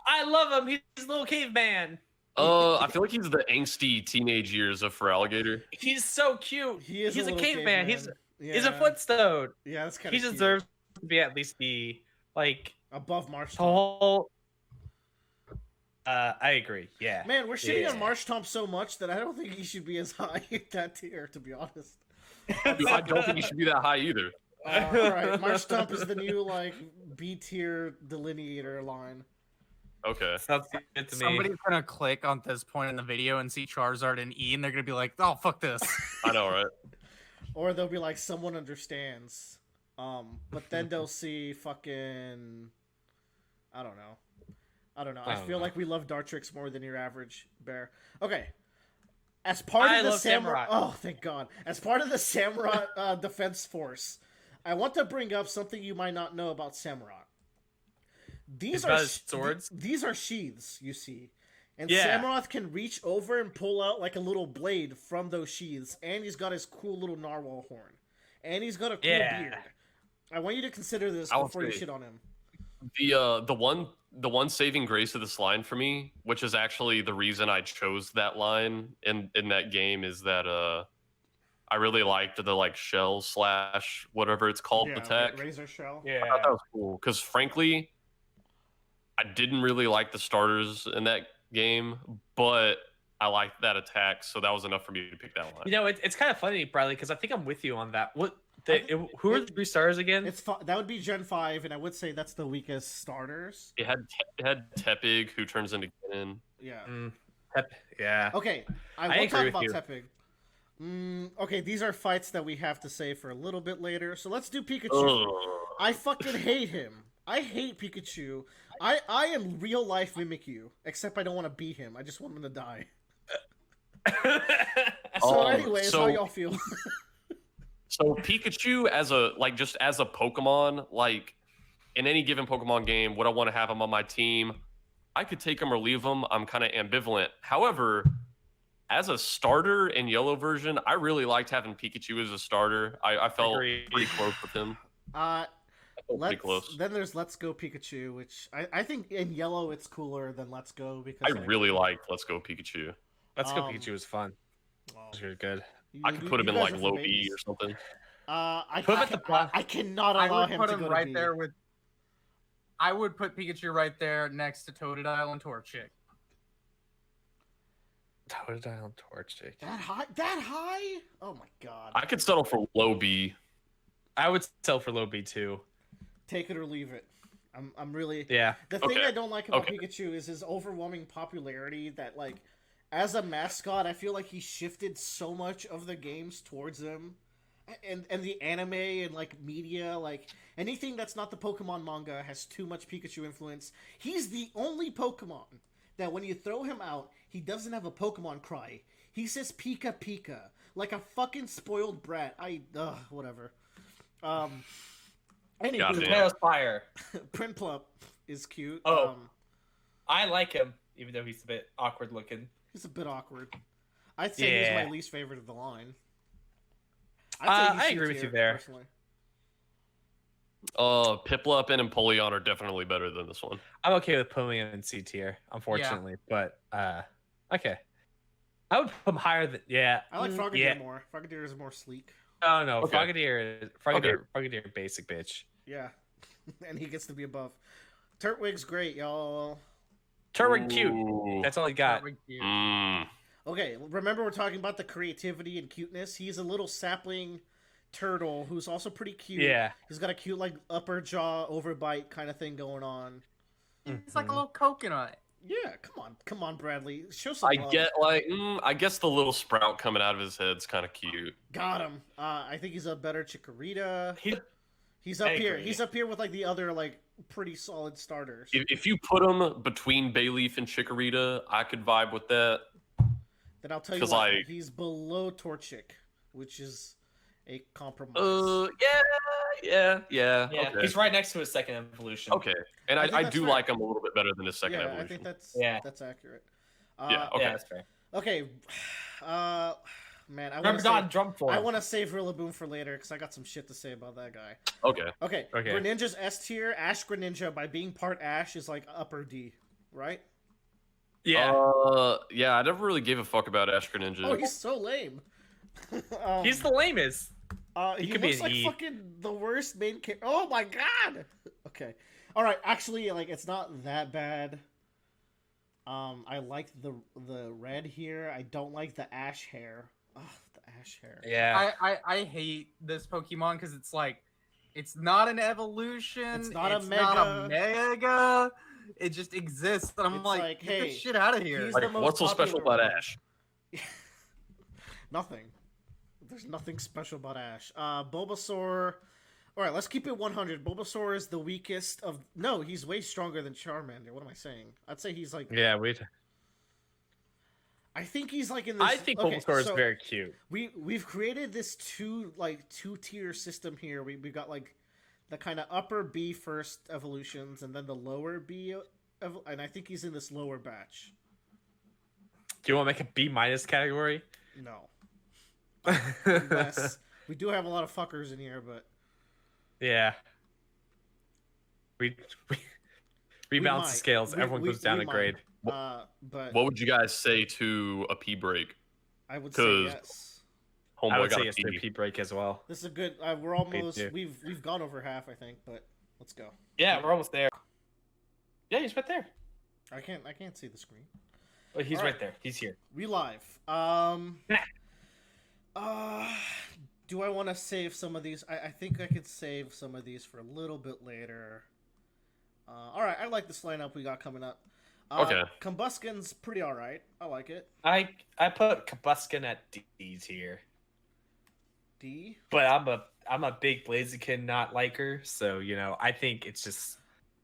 I love him. He's a little caveman. I feel like he's the angsty teenage years of Feraligatr. He's so cute. He is. He's a little caveman. caveman. He's a footstone. Yeah, that's kind He of. Cute. deserves to be at least the Above Marshtomp. whole. I agree. Yeah. Man, we're shitting Yeah. on Marshtomp so much that I don't think he should be as high in that tier, to be honest. Dude, I don't think he should be that high either. Alright, Marshtomp is the new, B tier delineator line. Okay. Sounds good to me. Somebody's gonna click on this point in the video and see Charizard and E, and they're gonna be like, "Oh, fuck this." I know, right? Or they'll be like, someone understands. But then they'll see fucking... I don't know. I feel like we love Dartrix more than your average bear. Okay. As part of the love Samurai... Samurott. Oh, thank God. As part of the Samurai defense force, I want to bring up something you might not know about Samurott. These About his swords? These are sheaths, you see. And Yeah. Samurott can reach over and pull out a little blade from those sheaths. And he's got his cool little narwhal horn. And he's got a cool beard. I want you to consider this I'll before you say- shit on him. The one saving grace of this line for me, which is actually the reason I chose that line in that game, is that I really liked the shell / whatever it's called attack. Razor Shell. I thought that was cool because frankly, I didn't really like the starters in that game, but I liked that attack, so that was enough for me to pick that line. You know, it's kind of funny, Bradley, because I think I'm with you on that. Who are the 3 stars again? That would be Gen 5, and I would say that's the weakest starters. It had Tepig, who turns into Ganon. Yeah. Yeah. Okay, I will agree talk with about you. Tepig. Okay, these are fights that we have to save for a little bit later, so let's do Pikachu. Ugh. I fucking hate him. I hate Pikachu. I am real life Mimikyu, except I don't want to beat him. I just want him to die. So anyways, how y'all feel? So Pikachu as a as a Pokemon, in any given Pokemon game, would I want to have him on my team? I could take him or leave him. I'm kind of ambivalent. However, as a starter in Yellow version, I really liked having Pikachu as a starter. I felt Agreed. pretty close with him. I felt pretty close. Then there's Let's Go Pikachu, which I think in Yellow it's cooler than Let's Go because I really liked Let's Go Pikachu. Let's go Pikachu was fun. Well, It was really good. I could put him in guys are low for B babies. or something. I cannot I allow would him put to him go right to B. there with. I would put Pikachu right there next to Totodile and Torchic. Totodile and Torchic. That high? That high? Oh my god. I could settle for low B. I would sell for low B too. Take it or leave it. I'm really. Yeah. The thing Okay. I don't like about Okay. Pikachu is his overwhelming popularity. That like, as a mascot, I feel like he shifted so much of the games towards him, and the anime and like media, like anything that's not the Pokemon manga has too much Pikachu influence. He's the only Pokemon that when you throw him out, he doesn't have a Pokemon cry. He says Pika Pika like a fucking spoiled brat. Whatever. Anyway, Goddamn. Tails Fire. Prinplup is cute. Oh. I like him, even though he's a bit awkward looking. He's a bit awkward. I'd say he's Yeah. my least favorite of the line. I agree with you there. Personally. Piplup and Empoleon are definitely better than this one. I'm okay with putting him in C tier, unfortunately. But okay. I would put him higher than I like Frogadier yeah. more. Frogadier is more sleek. Oh no, Okay. Frogadier basic bitch. Yeah. And he gets to be above. Turtwig's great, y'all. Turtwig cute. Ooh. That's all he got. Turtwig cute. Okay, remember we're talking about the creativity and cuteness? He's a little sapling turtle who's also pretty cute. Yeah. He's got a cute like upper jaw overbite kind of thing going on. It's like a little coconut. Yeah, come on, Bradley. Show some I love. get I guess the little sprout coming out of his head's kind of cute. Got him. I think he's a better Chikorita. He's I up here. agree. He's up here with like the other like pretty solid starters. If you put him between Bayleaf and Chikorita, I could vibe with that. Then I'll tell you 'Cause, what, like- he's below Torchic, which is a compromise. Yeah. Yeah, Okay. he's right next to his second evolution. Okay, and I think I that's do fair. like him a little bit better than his second yeah, evolution. I think Yeah. that's accurate. Yeah, okay. Yeah, that's fair. Okay. Man, I Remember Don Drum Form. I want to save Rillaboom for later because I got some shit to say about that guy. Okay. Okay. Okay. Greninja's S tier. Ash Greninja, by being part Ash, is like upper D, right? Yeah. Yeah, I never really gave a fuck about Ash Greninja. Oh, he's so lame. He's the lamest. He could be looks an like E. fucking the worst main character. Oh my god. Okay. All right. Actually, like it's not that bad. I like the red here. I don't like the ash hair. Oh, the ash hair. Yeah. I hate this Pokemon because it's like, it's not an evolution. It's not a not a mega. It just exists. And I'm It's like, like, get hey, this shit out of here. he's Like, the most what's so special popular about one. Ash? Nothing. There's nothing special about Ash. Bulbasaur. All right, let's keep it 100. Bulbasaur is the weakest of. No, he's way stronger than Charmander. What am I saying? I'd say he's like. Yeah, I think he's like in this. I think okay, Bulbasaur is so very cute. we've created this two tier system here. We've got like the kind of upper B first evolutions and then the lower B, and I think he's in this lower batch. Do you want to make a B minus category? No. Unless we do have a lot of fuckers in here, but Yeah. We balance might. the scales. Everyone goes down we a might. grade. But What would you guys say to a P break? I would say 'cause- yes. Homeboy I would got say a yes to a P. P break as well. This is a good. We're almost. too. We've gone over half, I think, but let's go. Yeah, we're almost there. Yeah, he's right there. I can't see the screen. Oh, he's All right right. there. He's here. We live. Do I want to save some of these? I think I could save some of these for a little bit later. All right, I like this lineup we got coming up. Okay. Combusken's pretty all right. I like it. I put Combusken at D tier, D. but I'm a big Blaziken not liker, so I think it's just.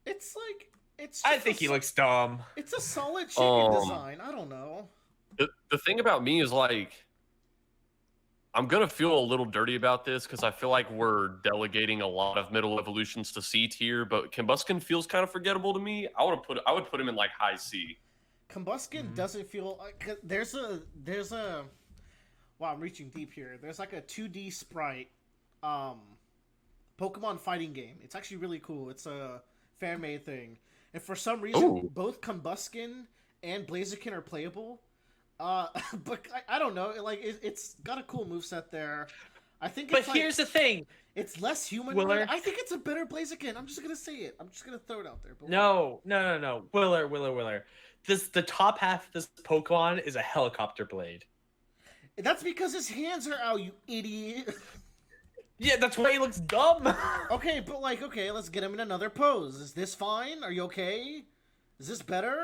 It's like it's. I just think he looks dumb. It's a solid chicken Um, design. I don't know. The thing about me is like, I'm gonna feel a little dirty about this because I feel like we're delegating a lot of middle evolutions to C tier, but Combusken feels kind of forgettable to me. I would put him in like high C. Combusken doesn't feel. There's a. Wow, I'm reaching deep here. There's like a 2D sprite, Pokemon fighting game. It's actually really cool. It's a fan made thing, and for some reason, Ooh. both Combusken and Blaziken are playable. But I don't know. Like it's got a cool moveset there. I think But it's like, here's the thing. it's less humanoid. Willer. I think it's a better Blaziken. I'm just gonna say it. I'm just gonna throw it out there. But No. Willer. The top half of this Pokemon is a helicopter blade. that's because his hands are out, you idiot. Yeah, that's why he looks dumb. Okay, but like, okay, let's get him in another pose. Is this fine? Are you okay? Is this better?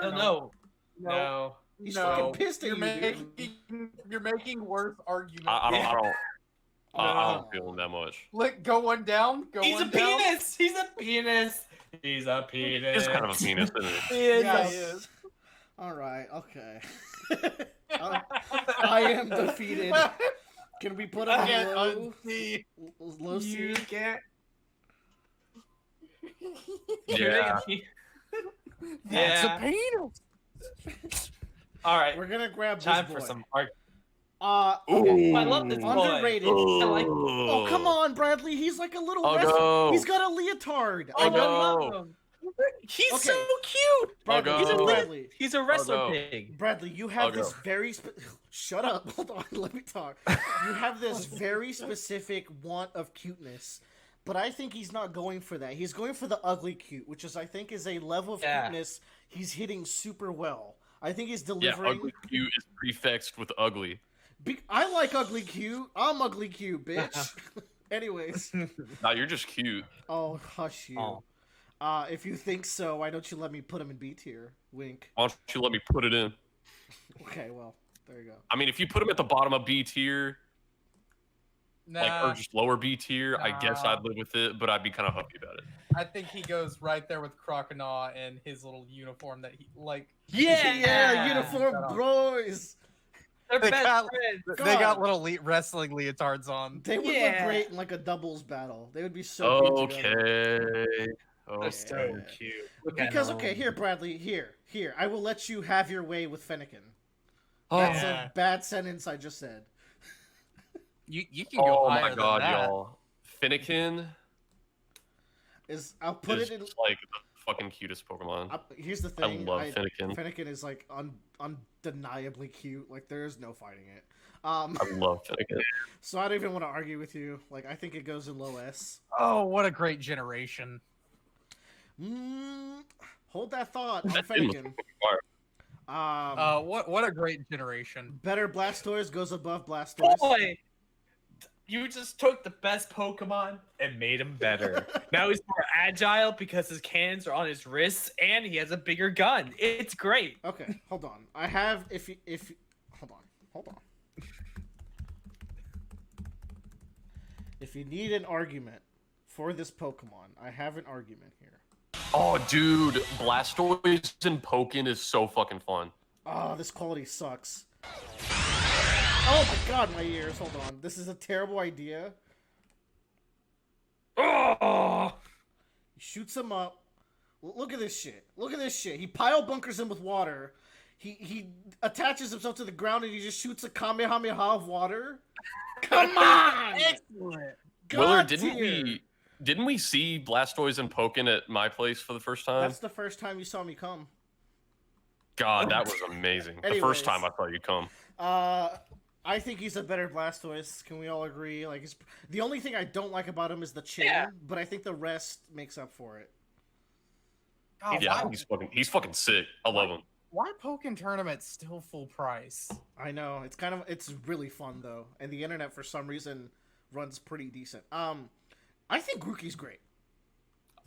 No. He's fucking pissed at you're you, dude. You're making worse arguments. I don't feel him that much. Look, go one down. He's a penis. He's a penis. He's kind of a penis, isn't he? Yeah, he is. All right, okay. I am defeated. Can we put him on low C? You can't. Yeah. That's Yeah. a penis. All right. We're gonna grab Time this for boy. some art. Okay. I love this boy. Underrated. I like. Oh, come on, Bradley. He's like a little Oh, wrestler. no. He's got a leotard. I Oh, love no. him. He's Okay. so cute. Bradley, I'll go. Bradley, He's a wrestler go. pig. Bradley, you I'll have this go. very shut up. Hold on, let me talk. You have this very specific want of cuteness, but I think he's not going for that. He's going for the ugly cute, which is I think is a level of Yeah. cuteness he's hitting super well. I think he's Yeah, delivering. ugly cute is prefixed with ugly. I like ugly cute. I'm ugly cute, bitch. Anyways, Nah, you're just cute. oh hush you. Oh. If you think so, why don't you let me put him in B tier? Wink. Why don't you let me put it in? Okay, well, there you go. I mean, if you put him at the bottom of B tier, Nah, like or just lower B tier, I guess Nah. I'd live with it, but I'd be kind of huffy about it. I think he goes right there with Croconaw and his little uniform that he like. Yeah, uniform Shut up. boys. They're They best got- friends. They got God. little wrestling leotards on. They would look Yeah. great in like a doubles battle. They would be so cute together. Okay. They're so Yeah. cute. Look at Because them. okay, here, Bradley, here. I will let you have your way with Fennekin. Oh, That's Yeah. a bad sentence I just said. You can go oh higher my than god, that. y'all. Finnegan I'll put is it in. like the fucking cutest Pokemon. Here's the I thing. love Finnegan. Fennekin is like undeniably cute. Like there is no fighting it. I love Finnegan. So I don't even want to argue with you. Like I think it goes in low S. Oh, what a great generation! Hold that thought on That thing was Fennekin. fire. What a great generation! Better Blastoise goes above Blastoise. Boy, you just took the best Pokemon and made him better. Now he's more agile because his cannons are on his wrists and he has a bigger gun. It's great. Okay, hold on. I have hold on. If you need an argument for this Pokemon, I have an argument here. Oh, dude, Blastoise and Pokken is so fucking fun. Oh, this quality sucks. Oh my god, my ears. Hold on. This is a terrible idea. Oh, He shoots him up. Look at this shit. Look at this shit. He pile bunkers him with water. He attaches himself to the ground and he just shoots a Kamehameha of water. Come on! Excellent. Willard, God tier. didn't we see Blastoise and Pokken at my place for the first time? That's the first time you saw me come. God, that was amazing. The Anyways. first time I saw you come. I think he's a better Blastoise. Can we all agree? Like, the only thing I don't like about him is the chin, Yeah. but I think the rest makes up for it. Oh, Yeah, why, he's fucking sick. I love him. why Pokken tournament still full price? I know it's really fun though, and the internet for some reason runs pretty decent. I think Grookey's great.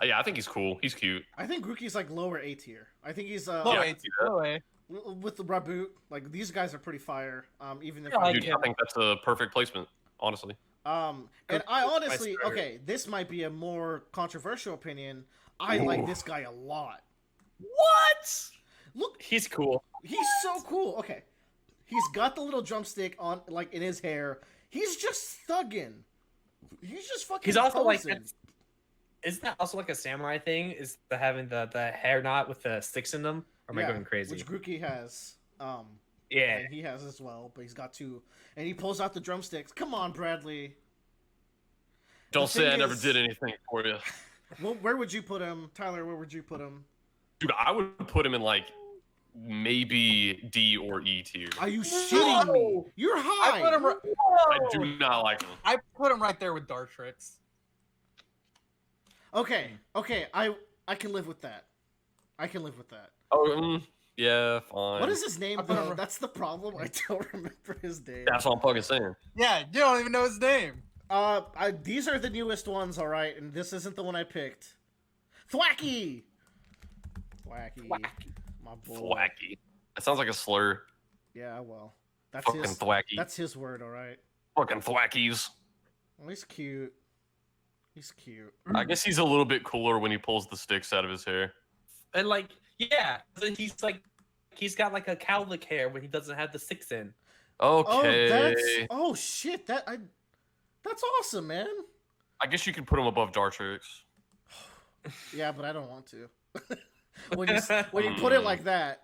Yeah, I think he's cool. He's cute. I think Grookey's like lower A tier. I think he's Low Yeah, I A, can see that. low A. with the Raboot. Like these guys are pretty fire. Even if Yeah, Dude, I think that's a perfect placement, honestly. and I honestly starter. okay, this might be a more controversial opinion. I like this guy a lot. what? Look, He's cool. he's so cool. Okay, he's got the little drumstick on, like in his hair. He's just thugging. He's just fucking. He's also like, posing. isn't that also like a samurai thing? Is the having the hair knot with the sticks in them? Or am I going crazy? Which Grookey has. Yeah. And he has as well, but he's got two. And he pulls out the drumsticks. Come on, Bradley. Don't The say I thing never is- did anything for you. Well, where would you put him, Tyler? Where would you put him? Dude, I would put him in like maybe D or E tier. Are you shitting me? You're high. I do not like him. I put him right there with Dartrix. Okay, I can live with that. I can live with that. Oh, yeah, fine. What is his name though? That's the problem. I don't remember his name. That's what I'm fucking saying. Yeah, you don't even know his name. These are the newest ones, all right, and this isn't the one I picked. Thwacky. My boy. Thwacky. That sounds like a slur. Yeah, well, that's Fucking his. Thwacky. That's his word, all right. Fucking Thwackies. Well, he's cute. He's cute. I guess he's a little bit cooler when he pulls the sticks out of his hair. And like, yeah, he's got like a cowlick hair when he doesn't have the sticks in. Okay. Oh shit! That's awesome, man. I guess you could put him above Dartrix. Yeah, but I don't want to. when you put it like that,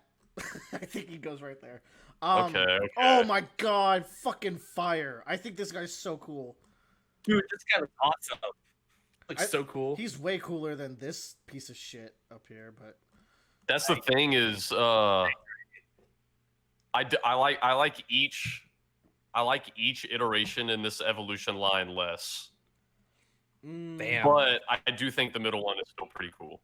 I think he goes right there. Okay. Oh my god, fucking fire! I think this guy's so cool. Dude, this guy looks awesome. Looks so cool. He's way cooler than this piece of shit up here, but That's the thing is, I like each iteration in this evolution line less. Damn. But I do think the middle one is still pretty cool.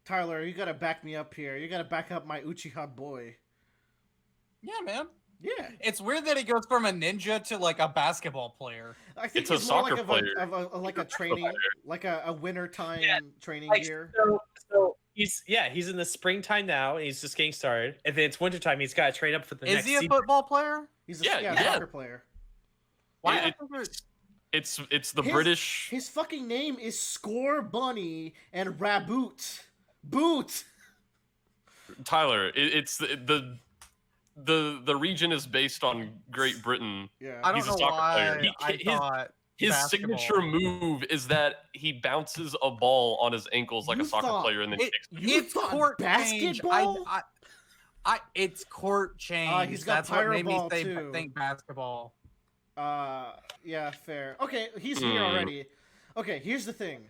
Tyler, you gotta back me up here. You gotta back up my Uchiha boy. Yeah, man. Yeah, It's weird that he goes from a ninja to like a basketball player. I think It's a he's more soccer like player. like a training, like a winter time training Like, gear. so he's in the springtime now, and he's just getting started, and then it's wintertime. He's got to train up for the Is next he a season. football player? He's a Yeah. soccer player. Why? It's the His- British. His fucking name is Score Bunny and Raboot. Boot. Tyler. It's the region is based on Great Britain. Yeah. I don't He's a know soccer player. why I thought His basketball. signature move is that he bounces a ball on his ankles like You a soccer thought player and then kicks. You It's thought court change. basketball? It's court change. He's got That's what made me Pyro say Ball, too. think basketball. Yeah, fair. Okay, he's here already. Okay, here's the thing.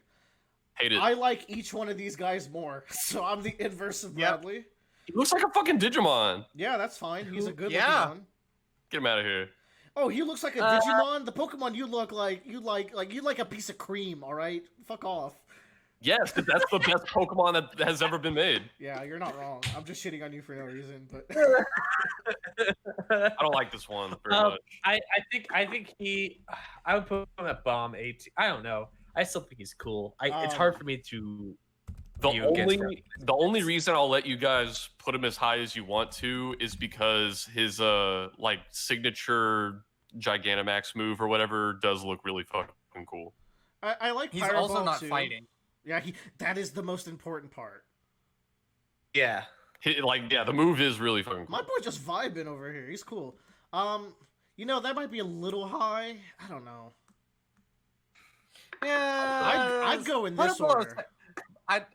Hate it. I like each one of these guys more, so I'm the inverse of Yep. Bradley. He looks like a fucking Digimon. Yeah, that's fine. He's a good Yeah. looking one. Get him out of here. Oh, he looks like a Digimon. The Pokemon you look like you like a piece of cream. All right, fuck off. Yes, that's the best Pokemon that has ever been made. Yeah, you're not wrong. I'm just shitting on you for no reason, but I don't like this one very much. I think I would put him at bomb 8. I don't know. I still think he's cool. It's hard for me to. The only reason I'll let you guys put him as high as you want to is because his like signature Gigantamax move or whatever does look really fucking cool. I like. He's Pyro also Ball not too. fighting. Yeah, that is the most important part. Yeah. The move is really fucking cool. My boy just vibing over here. He's cool. That might be a little high. I don't know. Yeah, I'd go in put this it below order.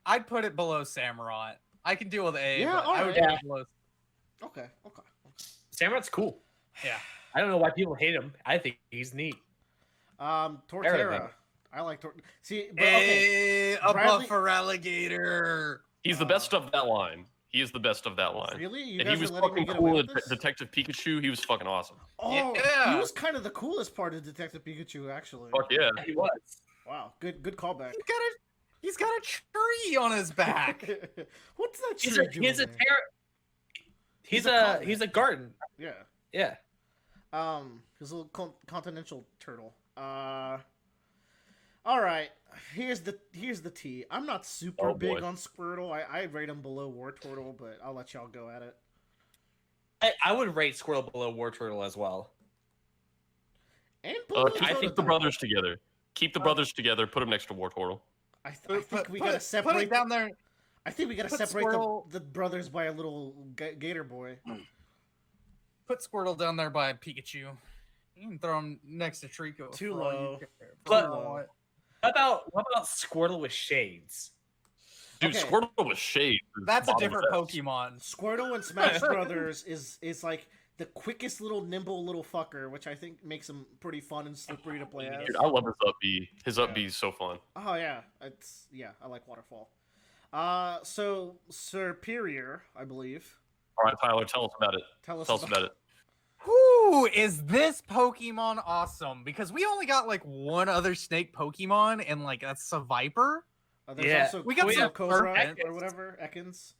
I'd put it below Samurott. I can deal with A. Yeah, but I would alright. put it below. Okay. Samurot's cool. Yeah. I don't know why people hate him. I think he's neat. Torterra. Everything. I like See, but, okay. Hey, a Bradley- buffer alligator. He's the best of that line. He is the best of that line. Really? You And guys he was are letting me fucking get away cool with in this? Detective Pikachu. He was fucking awesome. Oh, Yeah. he was kind of the coolest part of Detective Pikachu, actually. Fuck yeah. He was. Wow, good callback. He's got a tree on his back. What's that He's tree a doing he's a there? he's a a continent. he's a garden. Yeah. Yeah. His little continental turtle. All right. Here's the T. I'm not super Oh, big boy. on Squirtle. I rate him below Wartortle, but I'll let y'all go at it. I would rate Squirtle below Wartortle as well. And below Keep the Totodile. brothers together. Keep the brothers together. Put them next to Wartortle. I think we Put gotta it separate down there. I think we gotta put separate Squirtle- the brothers by a little gator boy. Put Squirtle down there by Pikachu. You can throw him next to Treecko. Too for all you low. care. But- For all it- What about Squirtle with shades? Dude, Okay. Squirtle with shade. is That's a bottom different of that. Pokemon. Squirtle and Smash Brothers is like the quickest little nimble little fucker, which I think makes him pretty fun and slippery to play as. Dude, I love his up B. His up B is so fun. Oh yeah, I like Waterfall. So Serperior, I believe. All right, Tyler, tell us about it. Tell us Tell us about it. Whoo, is this Pokemon awesome? Because we only got like one other snake Pokemon, and like that's a Viper. There's Yeah. also We got some Cobra Serpent. or whatever, Ekans.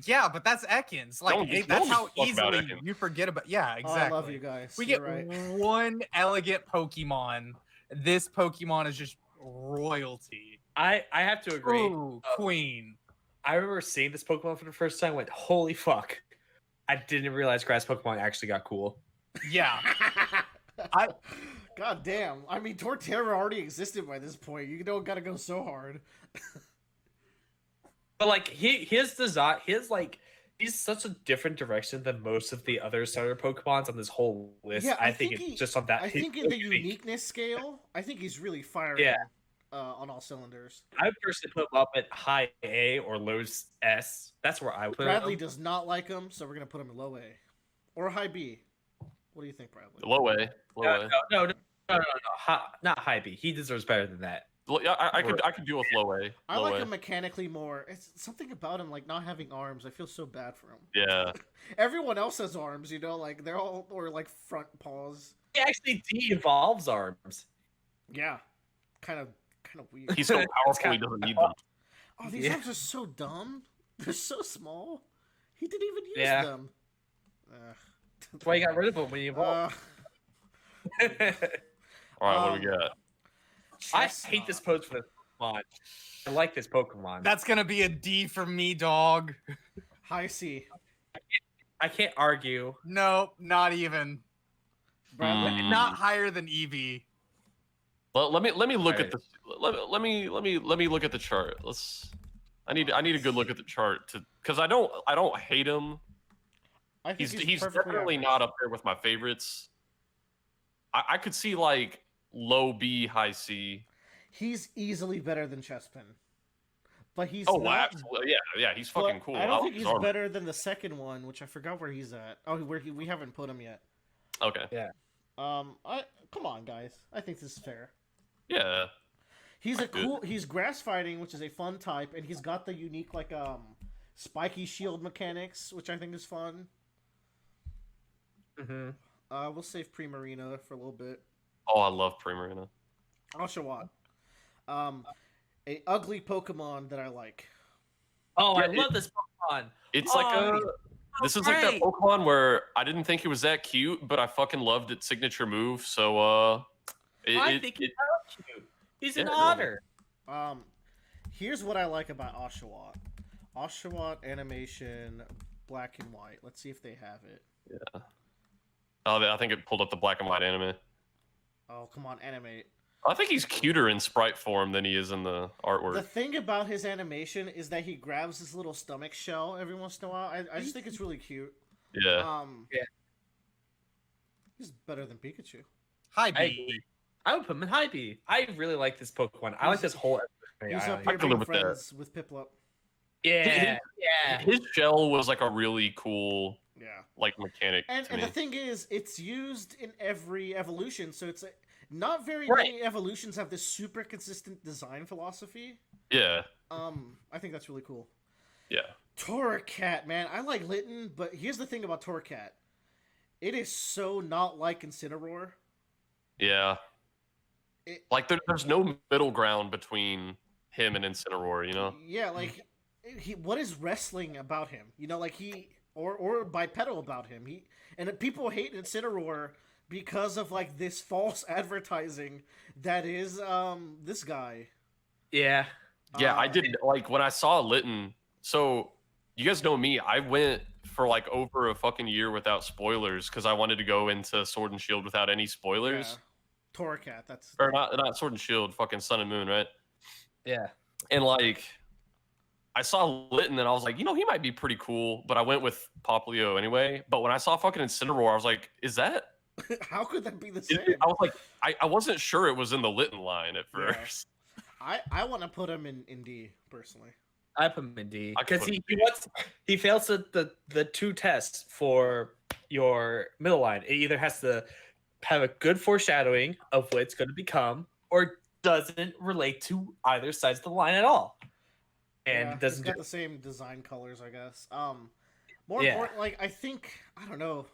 Yeah, but that's Ekans. Like that's how easily you forget about. Yeah, exactly. Oh, I love you guys. We You're get right. one elegant Pokemon. This Pokemon is just royalty. I have to agree. Ooh, Queen. I remember seeing this Pokemon for the first time. Went, holy fuck! I didn't realize grass Pokemon actually got cool. Yeah. God damn. I mean, Torterra already existed by this point. You don't gotta go so hard. But like his design, he's such a different direction than most of the other starter Pokemons on this whole list. Yeah, I think it's just on that. I think in the uniqueness scale, I think he's really firing. Yeah. On all cylinders. I would personally put him up at high A or low S. That's where I would put Bradley him. does not like him, so we're gonna put him in low A or high B. What do you think, Bradley? Low A. No. Not high B. He deserves better than that. I could deal with low A. I Low like A. him mechanically more. It's something about him, like not having arms. I feel so bad for him. Yeah. Everyone else has arms, you know, like they're all or like front paws. He actually de-evolves arms. Yeah, kind of weird. He's so powerful he doesn't need them. Oh, these arms are so dumb. They're so small. He didn't even use Yeah. them. That's why you got rid of him when you evolved. All right, what do we got? I hate this pose for this Pokemon. I like this Pokemon. That's gonna be a D for me, dog. High C. I can't argue. Nope, not even. Bradley. Not higher than Eevee. Let me look at the let me look at the chart. I need a good look at the chart because I don't hate him. I think He's perfectly definitely average. not up there with my favorites. I could see like low B, high C. He's easily better than Chespin. But he's Oh, not, absolutely, yeah, he's but fucking cool. I don't like think his he's armor. better than the second one, which I forgot where he's at. Oh, we haven't put him yet. Okay. Yeah. Come on, guys. I think this is fair. Yeah. He's Good. he's grass fighting, which is a fun type, and he's got the unique like spiky shield mechanics, which I think is fun. Mm-hmm. We'll save Primarina for a little bit. Oh, I love Primarina. Oshawott. A ugly Pokemon that I like. Oh, Yeah, I love this Pokemon. It's like Oh, this is like that great. Pokemon where I didn't think it was that cute, but I fucking loved its signature move. So I think he's so cute. He's an Yeah, otter. Here's what I like about Oshawott. Oshawott animation, black and white. Let's see if they have it. yeah. Oh, I think it pulled up the black and white anime. Oh, come on, animate. I think he's cuter in sprite form than he is in the artwork. The thing about his animation is that he grabs his little stomach shell every once in a while. I just think it's really cute. Yeah. Yeah. He's better than Pikachu. High I B. agree. I would put him in high B. I really like this Pokemon. I like this whole. He's up I here can being live with that. friends with Piplup. Yeah, yeah. His shell was like a really cool Yeah. like mechanic And to me. the thing is, it's used in every evolution, so it's not very Right. many evolutions have this super consistent design philosophy. Yeah. I think that's really cool. Yeah. Torracat, man, I like Litten, but here's the thing about Torracat. It is so not like Incineroar. Yeah. It- Like there's no middle ground between him and Incineroar, you know? Yeah, like what is wrestling about him? You know, like or bipedal about him. And people hate Incineroar because of like this false advertising that is this guy. Yeah. Yeah, I did like when I saw Litten. So you guys know me. I went for like over a fucking year without spoilers because I wanted to go into Sword and Shield without any spoilers. Yeah. Torracat, that's Or not Sword and Shield, fucking Sun and Moon, right? Yeah. And like I saw Litten and I was like, you know, he might be pretty cool, but I went with Poplio anyway. But when I saw fucking Incineroar, I was like, is that? How could that be the same? I was like, I wasn't sure it was in the Litten line at Yeah. first. I want to put him in D personally. I put him in D I could because put he him in D. he fails the two tests for your middle line. It either has to have a good foreshadowing of what it's going to become, or doesn't relate to either sides of the line at all. Yeah, it's doesn't got do the same design colors, I guess. More Yeah. important, like I think I don't know.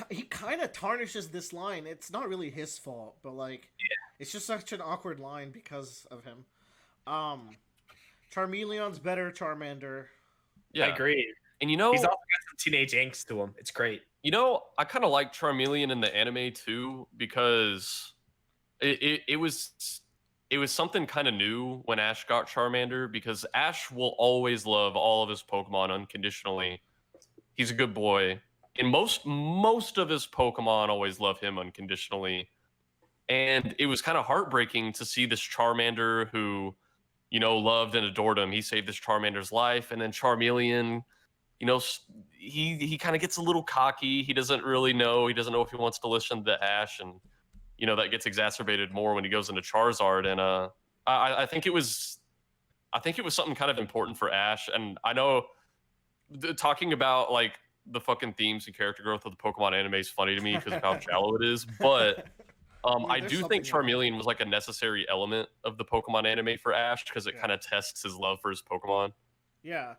He kind of tarnishes this line. It's not really his fault, but like, it's just such an awkward line because of him. Charmeleon's better. Charmander. Yeah, I agree. And He's also got some teenage angst to him. It's great. I kind of like Charmeleon in the anime too because it was something kind of new when Ash got Charmander because Ash will always love all of his Pokemon unconditionally. He's a good boy. And most of his Pokemon always love him unconditionally. And it was kind of heartbreaking to see this Charmander who, loved and adored him. He saved this Charmander's life. And then Charmeleon, he kind of gets a little cocky. He doesn't really know. He doesn't know if he wants to listen to Ash. And, that gets exacerbated more when he goes into Charizard. And I think it was something kind of important for Ash. And I know talking about like the fucking themes and character growth of the Pokemon anime is funny to me because of how shallow it is. But I do think Charmeleon was like a necessary element of the Pokemon anime for Ash because it kind of tests his love for his Pokemon. Yeah.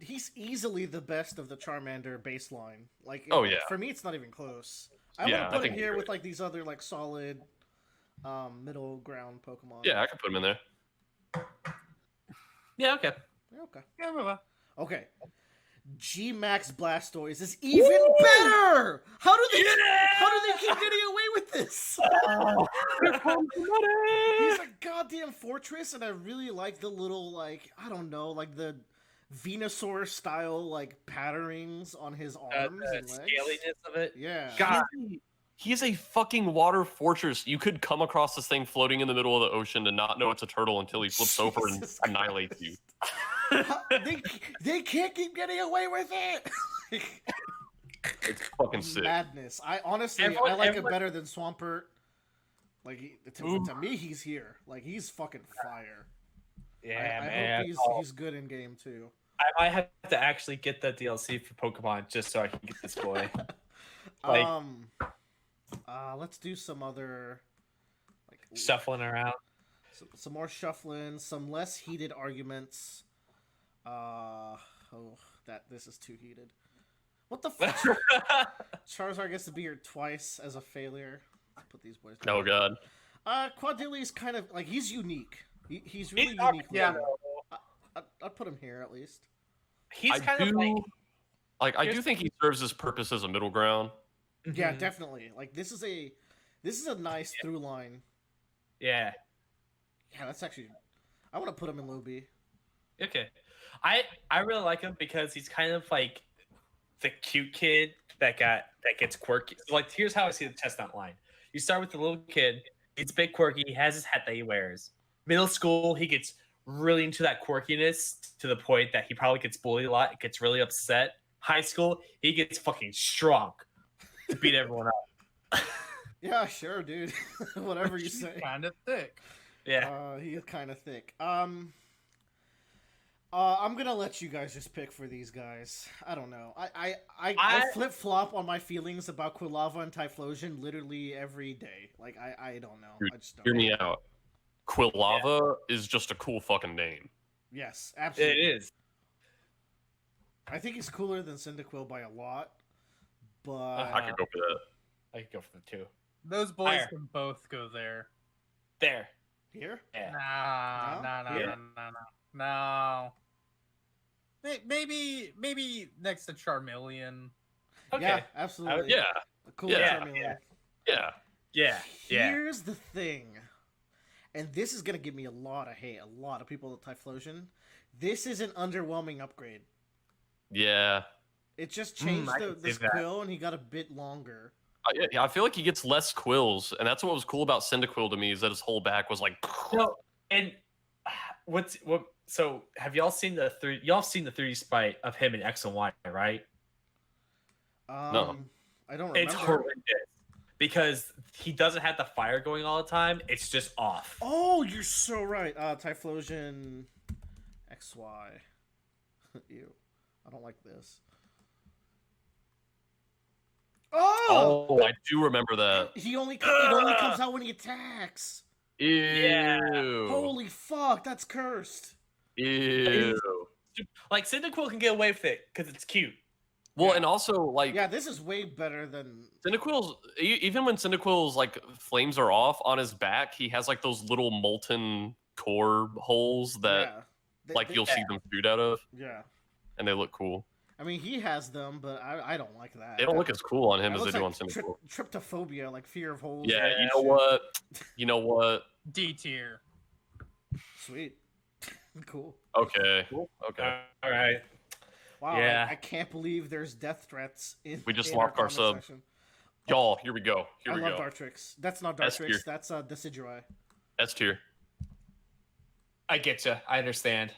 He's easily the best of the Charmander baseline. Like, for me, it's not even close. I want to put him here with like these other like solid middle ground Pokemon. Yeah, I can put him in there. Yeah, okay. Okay. Yeah, okay. G-Max Blastoise is even better! How do they keep getting away with this? He's a goddamn fortress, and I really like the little, like, I don't know, like the Venusaur style, like, patterns on his arms and legs. Scaliness of it. Yeah. God. He is a fucking water fortress. You could come across this thing floating in the middle of the ocean and not know it's a turtle until he flips over and annihilates you. They can't keep getting away with it. It's fucking sick. Madness. I like it better than Swampert. Like to me, he's here. Like he's fucking fire. Yeah, I man. hope he's good in game too. I might have to actually get the DLC for Pokemon just so I can get this boy. Let's do some other like shuffling around. Some more shuffling. Some less heated arguments. This is too heated. What the fuck? Charizard gets to be here twice as a failure. Let's put these boys down. Oh god. Quadrilli's kind of like he's unique. He's really unique. Yeah. I'd put him here at least. He's kind of like I do think he serves his purpose as a middle ground. Yeah, definitely. Like this is a nice through line. Yeah. Yeah, that's actually. I want to put him in low B. Okay. I really like him because he's kind of like the cute kid that gets quirky. Like here's how I see the chestnut line. You start with the little kid. He's big quirky. He has his hat that he wears. Middle school, he gets really into that quirkiness to the point that he probably gets bullied a lot. Gets really upset. High school, he gets fucking strong to beat everyone up. Yeah, sure, dude. Whatever you say. Kind of thick. Yeah. He is kind of thick. I'm gonna let you guys just pick for these guys. I don't know. I flip flop on my feelings about Quilava and Typhlosion literally every day. Like I don't know. Dude, I just don't hear know. me out. Quilava is just a cool fucking name. Yes, absolutely. It is. I think he's cooler than Cyndaquil by a lot, but I could go for that. I could go for the two. Those boys can both go there. There. here. Yeah. No. Maybe next to Charmeleon. Okay. Yeah, absolutely. Yeah. A cool Yeah. Charmeleon. Yeah. Here's the thing, and this is gonna give me a lot of hate. A lot of people with Typhlosion. This is an underwhelming upgrade. Yeah. It just changed I can this see that. quill, and he got a bit longer. I feel like he gets less quills, and that's what was cool about Cyndaquil to me is that his whole back was like. No, and what? So have y'all seen the 3D sprite of him in X and Y, right? No. I don't remember. It's horrendous because he doesn't have the fire going all the time. It's just off. Oh, you're so right. Typhlosion XY. Ew. I don't like this. Oh! I do remember that. It only comes out when he attacks. Ew. Yeah. Holy fuck, that's cursed. Ew. Like Cyndaquil can get away with it because it's cute. Well, Yeah. and also like Yeah, this is way better than Cyndaquil's even when Cyndaquil's like flames are off on his back, he has like those little molten core holes that yeah. like you'll see them shoot out of, Yeah. and they look cool. I mean, he has them, but I don't like that. They don't look as cool on him That as they looks do on like Cyndaquil. tryptophobia, like fear of holes. Yeah, and you that know shit. what? You know what? D tier. Sweet. Cool. Okay. Okay. All right. Wow. Yeah. I can't believe there's death threats in. We just in our locked our comment sub. section. Y'all, here we go. Here I we love go. Dartrix. That's not S Dartrix. tier. That's Decidueye. S tier. I get you. I understand.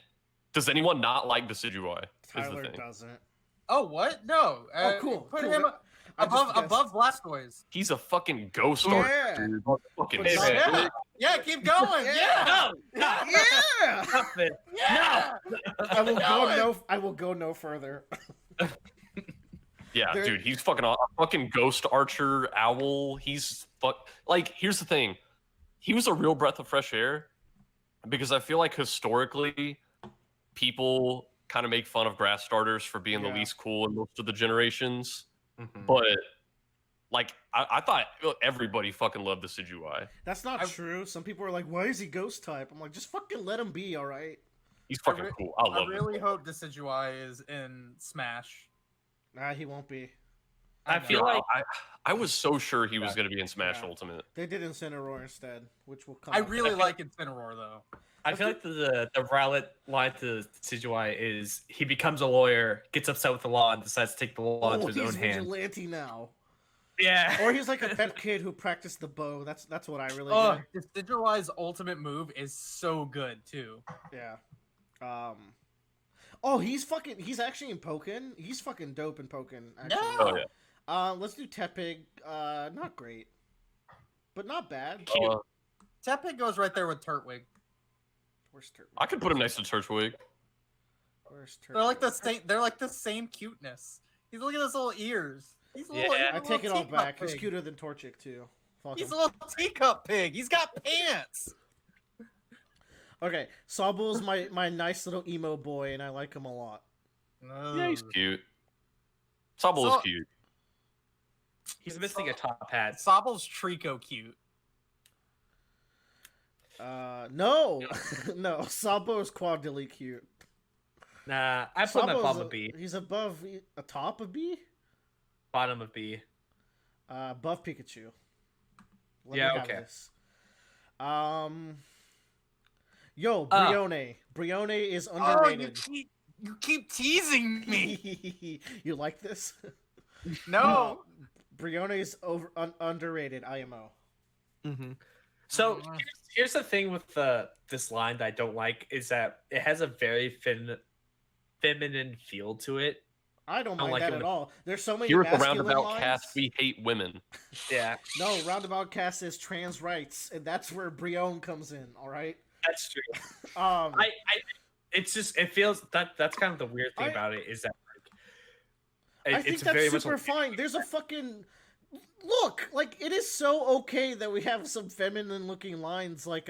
Does anyone not like Decidueye? Is the Tyler thing. doesn't. Oh what? No. Oh, cool. Put cool. him I just above Blastoise. He's a fucking ghost Yeah. art, dude. Fucking But sick. Yeah. Yeah. Keep going. Yeah. Yeah. Yeah. Stop it. Yeah. I will go no further. Yeah, There- dude, he's fucking a fucking ghost archer owl. He's like, here's the thing. He was a real breath of fresh air because I feel like historically people kind of make fun of grass starters for being the Yeah. least cool in most of the generations. Mhm. But like I thought everybody fucking loved the Decidueye. That's not true. Some people are like, "Why is he ghost type?" I'm like, "Just fucking let him be, all right." He's fucking re- cool. I I love really hope Decidueye is in Smash. Nah, he won't be. I know. feel like I was so sure he was Yeah. going to be in Smash Yeah. Ultimate. They did Incineroar instead, which will come. I up. really like Incineroar though. I feel like the Rowlet line to Decidueye is he becomes a lawyer, gets upset with the law, and decides to take the law into his he's own hands. vigilante now, Yeah. or he's like a pet kid who practiced the bow. That's what I really Oh, get. Decidueye's ultimate move is so good too. Yeah. Oh, he's actually in Pokken. He's fucking dope in Pokken. Actually. Yeah. Oh yeah. Let's do Tepig. Not great, but not bad. Tepig goes right there with Turtwig. Where's Turtwig? I could put him next to Turtwig. Where's Turtwig? They're like the same. They're like the same cuteness. He's look at his little ears. He's a little. Yeah. he's a I take it little all back. teacup He's pig. cuter than Torchic too. Fuck He's him. a little teacup pig. He's got pants. Okay, Sobel's my nice little emo boy, and I like him a lot. Yeah, he's cute. Sobble So- is cute. He's missing a top hat. Sobble's Treecko cute. No, no, Sobel is quadrilly cute. Nah, I put him Sobel's above a B. He's above a top of B. Bottom of B. Above Pikachu. Let Yeah, me have okay. this. Yo, Brione. Brione is underrated. You keep teasing me. You like this? No. Brione is underrated. IMO. Mm-hmm. So Oh, here's the thing with this line that I don't like is that it has a very feminine feel to it. I don't I don't mind like that it at when- all. There's so many Here at the masculine roundabout lines. cast, we hate women. Yeah, No, roundabout cast is trans rights, and that's where Brione comes in. All right. that's true. I It's just it feels that's kind of the weird thing I- about it is that like think it's that's very much super fine. There's a fucking look. Like it is so okay that we have some feminine looking lines like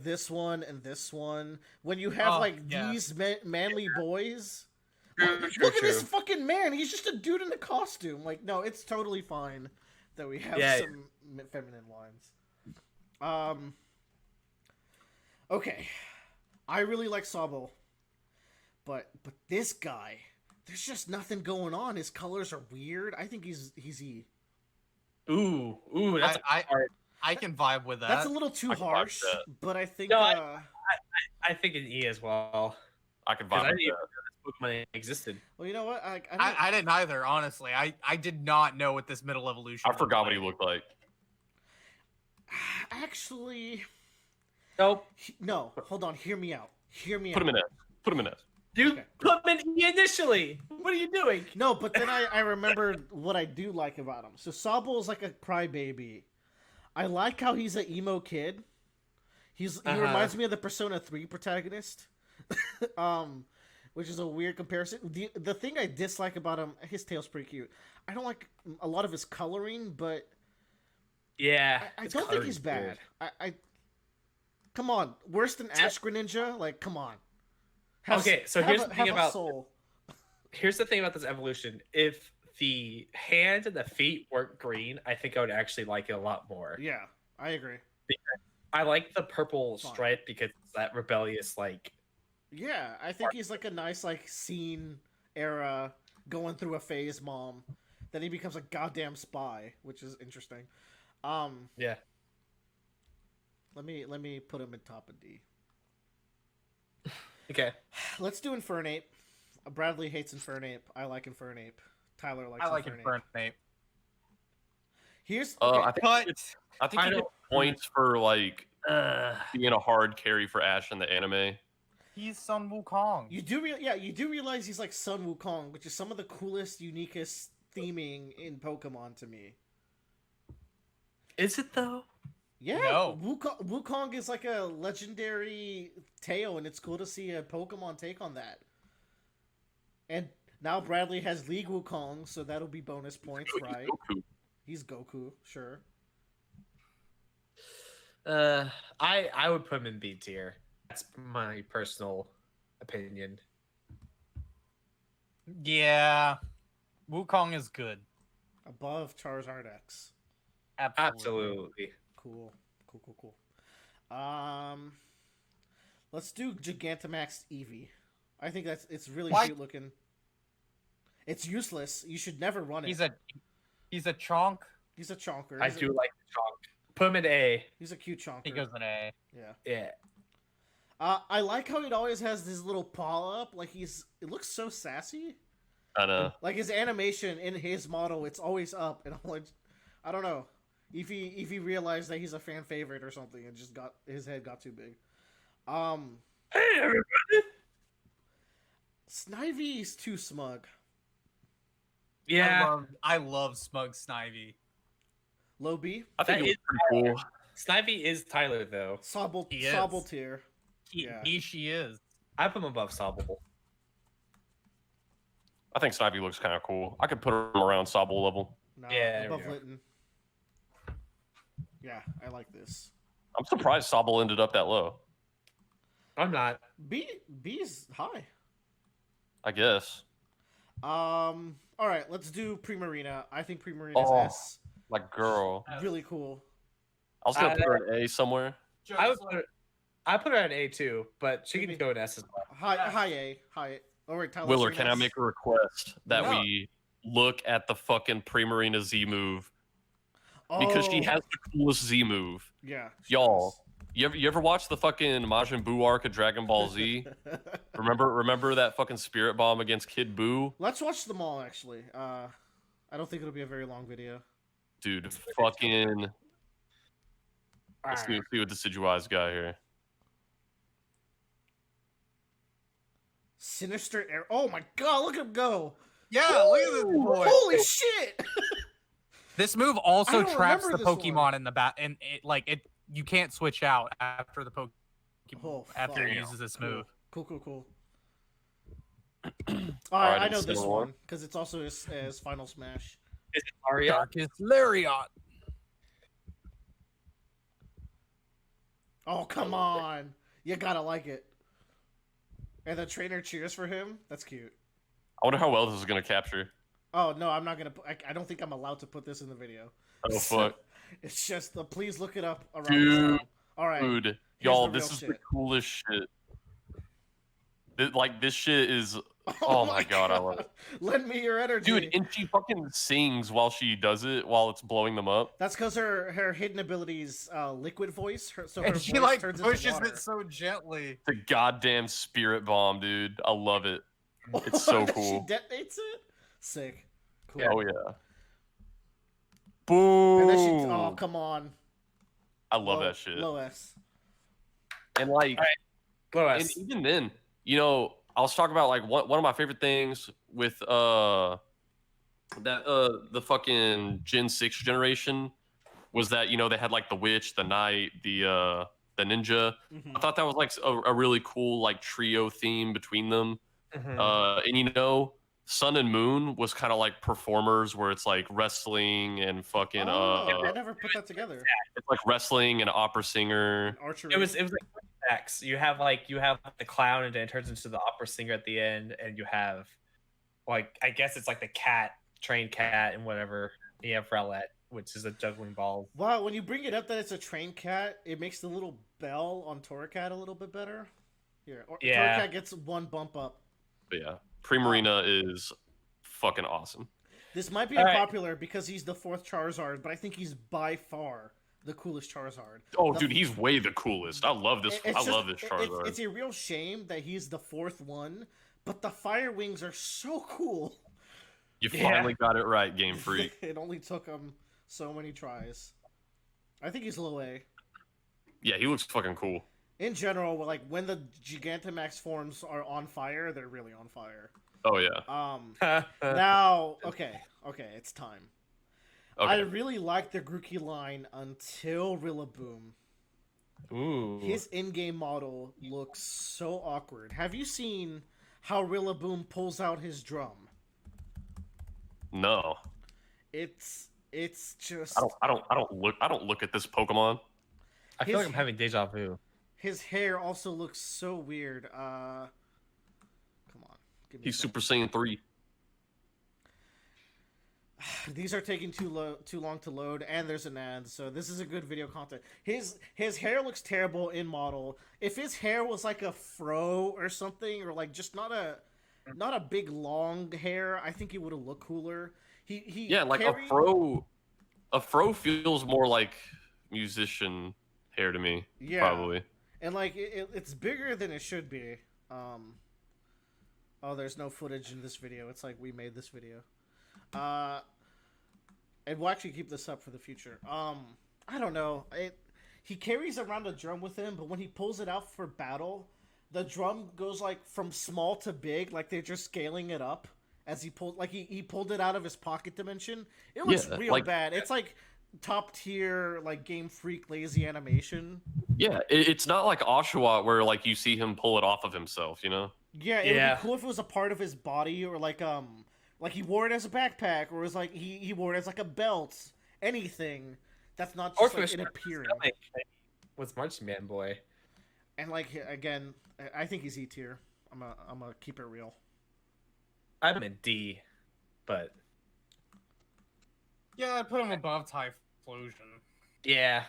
this one and this one. When you have yeah. these manly boys. True, Look at true. this fucking man. He's just a dude in a costume. Like, no, it's totally fine that we have Yeah. some feminine lines. Okay. I really like Sobble. But this guy, there's just nothing going on. His colors are weird. I think he's E. Ooh, that's I can vibe with that. That's a little too I can vibe harsh, with but I think No, I think an E as well. I could 'Cause vibe I with didn't even that. know this Pokemon existed. well, you know what? I didn't either, honestly. I did not know what this middle evolution. I forgot what looked he looked like. Actually, Nope. no. Hold on. Hear me out. Put him in S. Put him in S. You Okay. put him in E initially. What are you doing? No, but then I remembered what I do like about him. So Sobble is like a crybaby. I like how he's an emo kid. He reminds me of the Persona 3 protagonist. Which is a weird comparison. The thing I dislike about him, his tail's pretty cute. I don't like a lot of his coloring, but Yeah. I his don't think coloring's he's bad. weird. I come on, worse than Ash Greninja? Like, come on. Okay, so here's the thing about soul. Here's the thing about this evolution. If the hands and the feet weren't green, I think I would actually like it a lot more. Yeah, I agree. I like the purple Fine. stripe because it's that rebellious, like. Yeah, I think he's like a nice like scene era going through a phase mom. Then he becomes a goddamn spy, which is interesting. Yeah. Let me put him in top of D. Okay. Let's do Infernape. Bradley hates Infernape. I like Infernape. Tyler likes I like Infernape. Infernape. Here's I think I he don't- gets points for like being a hard carry for Ash in the anime. He's Sun Wukong. you do realize he's like Sun Wukong, which is some of the coolest, uniquest theming in Pokemon to me. Is it though? Yeah, No. Wukong is like a legendary tale, and it's cool to see a Pokemon take on that. And now Bradley has League Wukong, so that'll be bonus points, right? Goku. He's Goku, sure. I would put him in B tier. That's my personal opinion. Yeah. Wukong is good. Above Charizard X. Absolutely. Cool. Let's do Gigantamax Eevee. I think it's really Why? cute looking. It's useless. You should never run it. He's a chonk. He's a chonker. I do like the chalk. Put him in A. He's a cute chonker. He goes in A. Yeah. Yeah. I like how it always has this little paw up. Like it looks so sassy. I know. Like his animation in his model, it's always up, and I'm like, I don't know. If he realized that he's a fan favorite or something, and just his head got too big. Hey everybody. Snivy's too smug. Yeah. I love Smug Snivy. Low B. I think That it's pretty cool. Snivy is Tyler though. He is. Sobble tier. Yeah. She is. I put him above Sobble. I think Snivy looks kind of cool. I could put him around Sobble level. No, Yeah, there above we go. Litton. Yeah, I like this. I'm surprised Sobble ended up that low. I'm not. B is high. I guess. All right, let's do Primarina. I think Primarina's Oh. S. Like, girl. Really cool. I was going to put her in A somewhere. I put her at A too, but she can Maybe. go in S as well. High A. All right, Tyler. Willer, say can I next. make a request that No. we look at the fucking Primarina Z move? Because she has the coolest Z move. Yeah. she Y'all, does. you ever watch the fucking Majin Buu arc of Dragon Ball Z? remember that fucking Spirit Bomb against Kid Buu? Let's watch them all, actually. I don't think it'll be a very long video. Dude, fucking... Let's see what the Decidueye's got here. Sinister Air. Oh my god, look at him go. Yeah, look at this boy. Holy shit. This move also I don't traps the remember this Pokemon one. in the bat, and you can't switch out after the Pokemon Oh, after fuck. it uses this Cool. move. Cool. Alright, I know it's this still one on. because it's also his final smash. Is it Aria? Darkest Lariat. Oh, come on. You gotta like it. And the trainer cheers for him. That's cute. I wonder how well this is going to capture. Oh, no, I'm not gonna I don't think I'm allowed to put this in the video. Oh, fuck. It's just please look it up around Dude. this time. All right. Dude, y'all, the this real is the shit. coolest shit. This shit is... Oh my god, I love it. Lend me your energy. Dude, and she fucking sings while she does it, while it's blowing them up. That's because her hidden ability is liquid voice. So her And she voice like turns into pushes water. it so gently. The goddamn Spirit Bomb, dude. I love it. It's so She cool. detonates it. Sick. Cool. Oh, yeah. Boom! And then she. Oh, come on. I love Low- that shit. Low S. And, like, Blow and S. even then, you know, I was talking about, like, one of my favorite things with, the fucking Gen 6 generation was that, you know, they had, like, the Witch, the Knight, the Ninja. Mhm. I thought that was, like, a really cool, like, trio theme between them. Mhm. And you know, Sun and Moon was kind of like performers where it's like wrestling and fucking Oh, I never put that together. it's like wrestling and opera singer. Archery. It was like X. You have the clown, and then it turns into the opera singer at the end, and you have I guess it's like the cat, trained cat, and whatever. You have Rowlet, which is a juggling ball. Wow, when you bring it up that it's a trained cat, it makes the little bell on Torracat a little bit better. Here, Torracat gets one bump up. But yeah, Primarina is fucking awesome. This might be unpopular because he's the 4th Charizard, but I think he's by far the coolest Charizard. Oh, dude, he's way the coolest. I love this. Love this Charizard. It's a real shame that he's the 4th one, but the Fire Wings are so cool. You finally got it right, Game Freak. It only took him so many tries. I think he's low A. Yeah, he looks fucking cool. In general, like when the Gigantamax forms are on fire, they're really on fire. Oh yeah. Now, okay, it's time. Okay. I really like the Grookey line until Rillaboom. Ooh. His in-game model looks so awkward. Have you seen how Rillaboom pulls out his drum? No. It's just I don't look at this Pokemon. I feel like I'm having deja vu. His hair also looks so weird. Come on. He's Super Saiyan 3. These are taking too long to load, and there's an ad, so this is a good video content. His hair looks terrible in model. If his hair was like a fro or something, or like just not a big long hair, I think he would have looked cooler. A fro feels more like musician hair to me. Yeah, probably. And like it's bigger than it should be. Oh, there's no footage in this video. It's like we made this video. And we'll actually keep this up for the future. I don't know. He carries around a drum with him, but when he pulls it out for battle, the drum goes like from small to big, like they're just scaling it up as he pulled. Like he pulled it out of his pocket dimension. It looks real bad. It's like top tier, like Game Freak lazy animation. Yeah, it's not like Oshawott where like you see him pull it off of himself, you know? Yeah, it would be cool if it was a part of his body, or like he wore it as a backpack, or it was like he wore it as like a belt. Anything that's not just like it appearing. Was Marching Man Boy. And like again, I think he's E tier. I'm gonna keep it real. I'm in D, but yeah, I'd put him above Typhlosion. Yeah.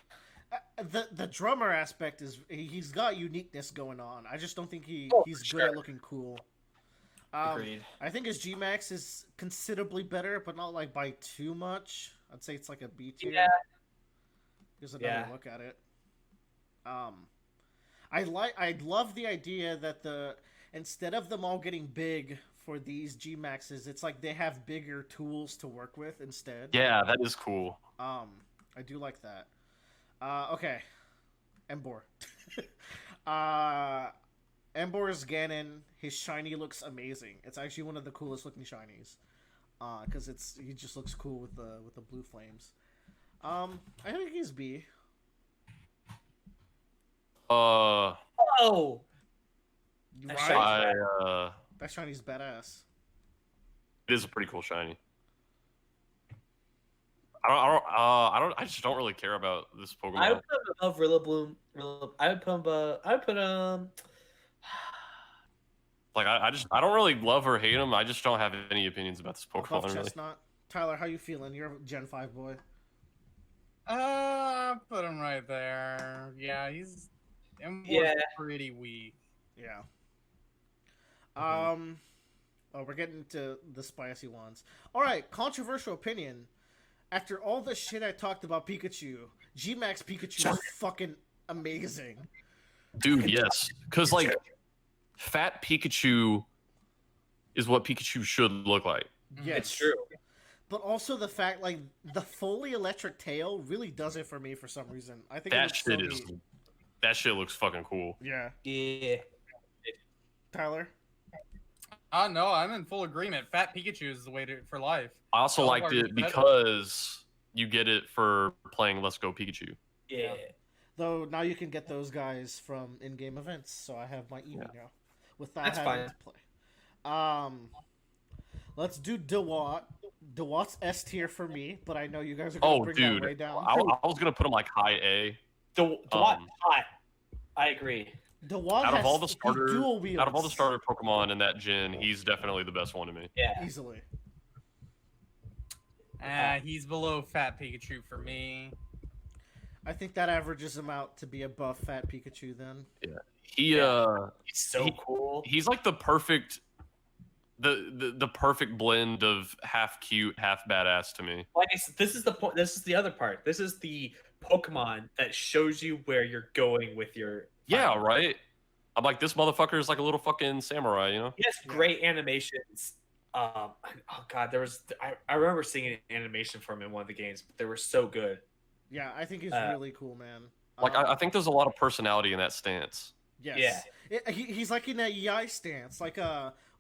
The drummer aspect is he's got uniqueness going on. I just don't think he's good at looking cool. Agreed. I think his G-Max is considerably better, but not like by too much. I'd say it's like a B tier. Yeah. Here's another look at it. I love the idea that instead of them all getting big for these G-Maxes, it's like they have bigger tools to work with instead. Yeah, that is cool. I do like that. Okay. Embor. Embor's Ganon, his shiny looks amazing. It's actually one of the coolest looking shinies. Because he just looks cool with the blue flames. I think he's B. Oh. Right? That shiny's badass. It is a pretty cool shiny. I just don't really care about this Pokemon. I would put him above Rillaboom. I would put like I don't really love or hate him. I just don't have any opinions about this Pokemon. Really. Chestnut. Tyler, how you feeling? You're a Gen 5 boy. Put him right there. Yeah, he's pretty weak. Yeah. Oh, we're getting to the spicy ones. All right, controversial opinion. After all the shit I talked about Pikachu, G-Max Pikachu is fucking amazing. Dude, yes. Because, like, fat Pikachu is what Pikachu should look like. Yes. It's true. But also the fact, like, the fully electric tail really does it for me for some reason. I think that shit looks fucking cool. Yeah. Yeah. Tyler? No, I'm in full agreement. Fat Pikachu is the way for life. I also liked it because you get it for playing Let's Go Pikachu. Yeah. Though now you can get those guys from in-game events, so I have my Eevee now without having to play. Let's do Dewott. Dewatt's S tier for me, but I know you guys are going to bring that way down. I was going to put him like high A. Dewott hot. I agree. The Wog Out of has all the starter, dual wields. out of all the starter Pokemon in that gen, he's definitely the best one to me. Yeah. Easily. He's below Fat Pikachu for me. I think that averages him out to be above Fat Pikachu then. Yeah. He's so cool. He's like the perfect the perfect blend of half cute, half badass to me. Like this is the point. This is the other part. This is the Pokemon that shows you where you're going with your. Yeah, right. I'm like, this motherfucker is like a little fucking samurai, you know? He has great animations. Oh god, I remember seeing an animation from him in one of the games, but they were so good. Yeah, I think he's really cool, man. Like, I think there's a lot of personality in that stance. Yes. Yeah. He's like in that Yai stance, like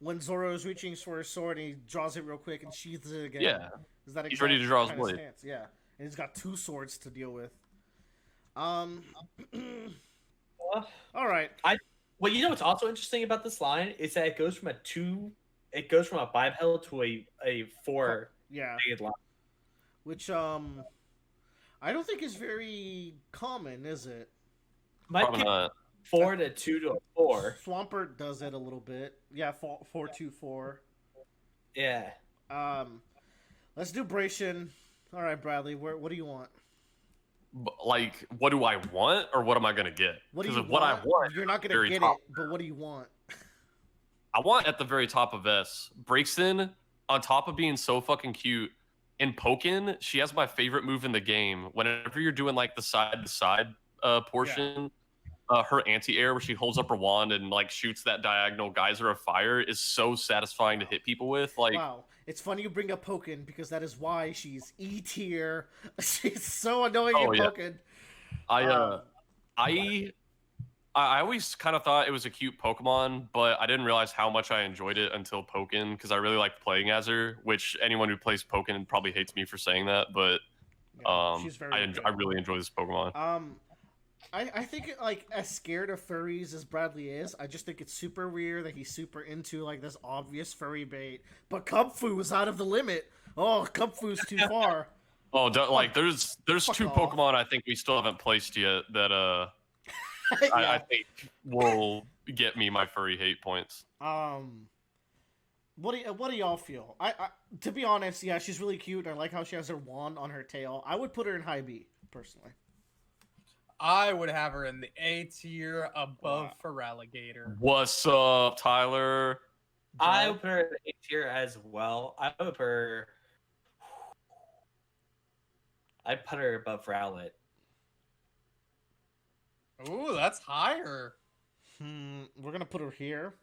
when Zoro is reaching for his sword and he draws it real quick and sheathes it again. Yeah. Is that he's ready to draw his kind of blade. stance? Yeah, and he's got 2 swords to deal with. All right. Well, you know what's also interesting about this line is that it goes from a bipedal to a 4 legged line. Which I don't think is very common, is it? Probably not. 4 to 2 to a 4. Swampert does it a little bit. Yeah, 4-2-4. Yeah. Let's do Bracian. All right, Bradley. What do you want? Like, what do I want, or what am I gonna get? Because of what I want, you're not gonna get it. But what do you want? I want at the very top of S. Braixen, on top of being so fucking cute, in Pokken, she has my favorite move in the game. Whenever you're doing like the side to side portion, her anti-air where she holds up her wand and like shoots that diagonal geyser of fire is so satisfying to hit people with. Like, wow, it's funny you bring up Pokken because that is why she's E tier. She's so annoying in Pokken. I always kind of thought it was a cute Pokemon, but I didn't realize how much I enjoyed it until Pokken, because I really liked playing as her, which anyone who plays Pokken probably hates me for saying that, but she's very I really enjoy this Pokemon. I think, like, as scared of furries as Bradley is, I just think it's super weird that he's super into, like, this obvious furry bait. But Kubfu is out of the limit. Oh, Kubfu's too far. Oh, like, there's 2 Pokemon I think we still haven't placed yet that, I think will get me my furry hate points. What do y'all feel? I to be honest, yeah, she's really cute. I like how she has her wand on her tail. I would put her in high B, personally. I would have her in the A tier above Feraligatr. What's up, Tyler? I would put her in the A tier as well. I'd put her above Rowlet. Ooh, that's higher. We're gonna put her here.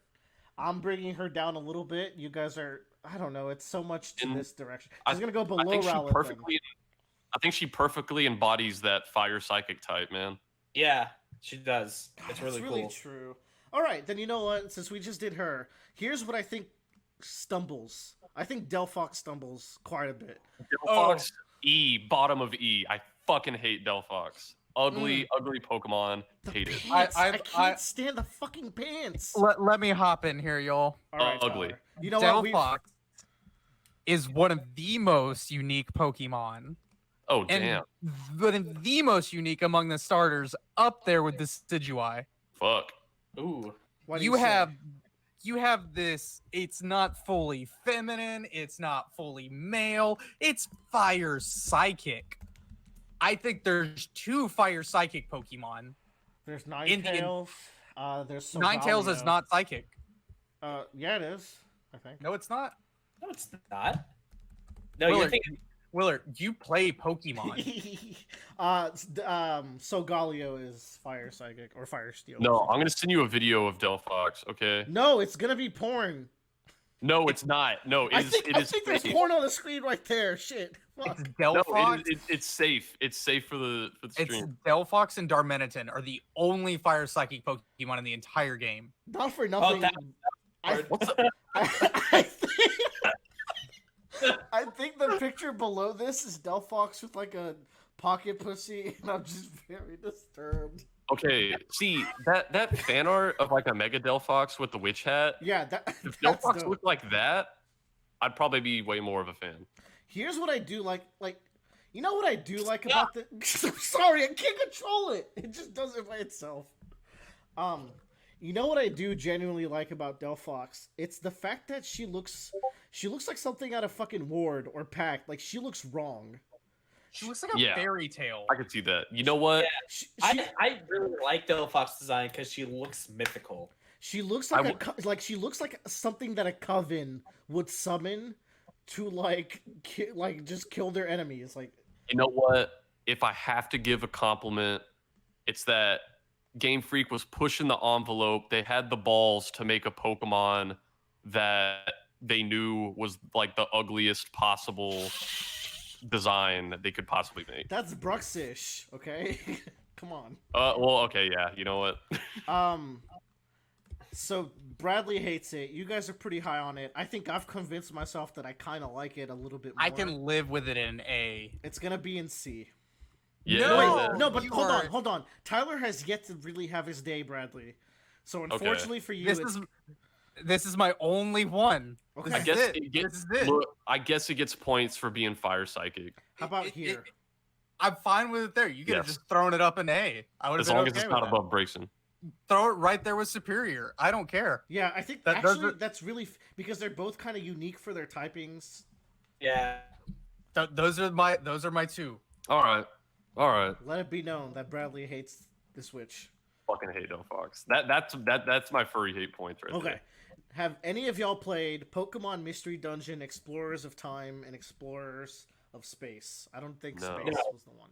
I'm bringing her down a little bit. You guys are, I don't know. It's so much to this direction. She's gonna go below Rowlet. I think she perfectly embodies that fire psychic type, man. Yeah, she does. It's really cool. Really true. All right, then you know what? Since we just did her, here's what I think stumbles. I think Delphox stumbles quite a bit. Delphox E, bottom of E. I fucking hate Delphox. Ugly Pokemon. Hate it. I can't stand the fucking pants. Let me hop in here, y'all. All right, ugly. Tyler. You know Delphox is one of the most unique Pokemon. Oh, damn. And the most unique among the starters, up there with the Decidueye. Fuck. Ooh. You have this, it's not fully feminine, it's not fully male, it's fire psychic. I think there's 2 fire psychic Pokemon. There's Ninetales. There's Solgaleo. Ninetales is not psychic. Yeah, it is. I think. No, it's not. No, it's not. No, you're thinking. Willard, you play Pokemon. Solgaleo is fire psychic or fire steel. No, I'm gonna send you a video of Delphox. Okay. No, it's gonna be porn. No, it's not. No, I think there's porn on the screen right there. Shit. Fuck. It's Delphox. No, it's safe. It's safe for the stream. It's Delphox and Darmanitan are the only fire psychic Pokemon in the entire game. Not for nothing. I think the picture below this is Delphox with like a pocket pussy, and I'm just very disturbed. Okay, see that fan art of like a Mega Delphox with the witch hat. Yeah, if Delphox looked like that, I'd probably be way more of a fan. Here's what I do like. You know what I do like about the? I'm sorry, I can't control it. It just does it by itself. You know what I do genuinely like about Delphox? It's the fact that she looks like something out of fucking Ward or Pact. Like she looks wrong. She looks like a Yeah. fairy tale. I could see that. You know what? Yeah. I really like Delphox design because she looks mythical. She looks like she looks like something that a coven would summon to like just kill their enemies. Like, You know what? If I have to give a compliment, it's that Game Freak was pushing the envelope. They had the balls to make a Pokemon that they knew was like the ugliest possible design that they could possibly make. that's Bruxish, okay? Come on. Well, okay, yeah. You know what? So Bradley hates it. You guys are pretty high on it. I think I've convinced myself that I kind of like it a little bit more. I can live with it in A. It's gonna be in C. Yeah. Wait, no, but you hold are- on. Tyler has yet to really have his day, Bradley. So unfortunately for you, This is my only one. Okay. This I guess is it. it gets. This is it. Look, I guess it gets points for being fire psychic. how about here? I'm fine with it there. You could have Yes. just thrown it up in A. I would have As been long okay as it's with not that. above Braixen. Throw it right there with Superior. I don't care. Yeah, I think Those actually are- that's really because they're both kind of unique for their typings. Yeah. Those are my two. All right. Let it be known that Bradley hates the Switch. Fucking hate Delphox. That's my furry hate points right Okay. there. Have any of y'all played Pokemon Mystery Dungeon, Explorers of Time, and Explorers of Space? I don't think No. Space was the one.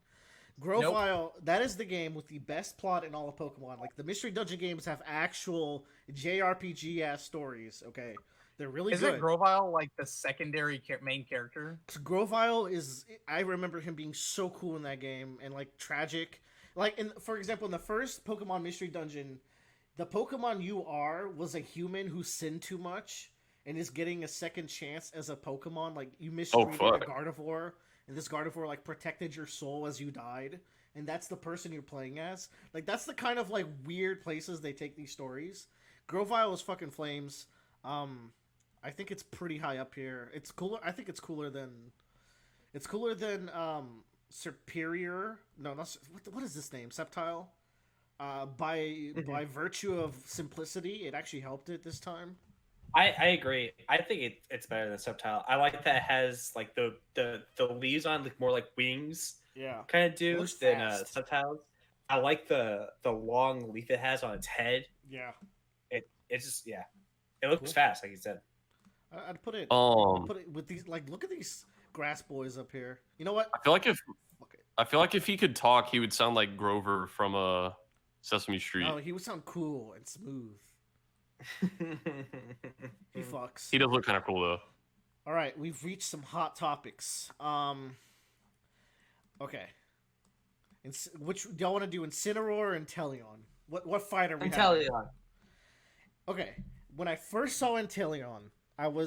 Grovyle, that is the game with the best plot in all of Pokemon. Like, the Mystery Dungeon games have actual JRPG-ass stories, okay? They're really Isn't good. Grovyle like the secondary main character? Grovyle is... I remember him being so cool in that game, and, like, tragic. Like, for example, in the first Pokemon Mystery Dungeon, the Pokemon you are was a human who sinned too much and is getting a second chance as a Pokemon. Like, you mistreated a fuck. Gardevoir, and this Gardevoir, like, protected your soul as you died, and that's the person you're playing as. Like, that's the kind of, like, weird places they take these stories. Grovyle is fucking flames. I think it's pretty high up here. It's cooler. I think it's cooler than... Serperior. No, not... What is this name? Sceptile? By virtue of simplicity, it actually helped it this time. I agree. I think it's better than Sceptile. I like that it has like the leaves on like more like wings Yeah. kind of do Looks than fast. Sceptiles. I like the long leaf it has on its head. Yeah. It's just it looks Cool. fast, like you said. I'd put it. Um, Put it with these. Like, look at these grass boys up here. You know what? I feel like Fuck it. if he could talk, he would sound like Grover from Sesame Street. Oh, he would sound cool and smooth. He fucks. He does look kind of cool though. All right, we've reached some hot topics. Okay. Which do y'all want to do, Incineroar or Inteleon? What fight are we having? Inteleon. Okay, when I first saw Inteleon,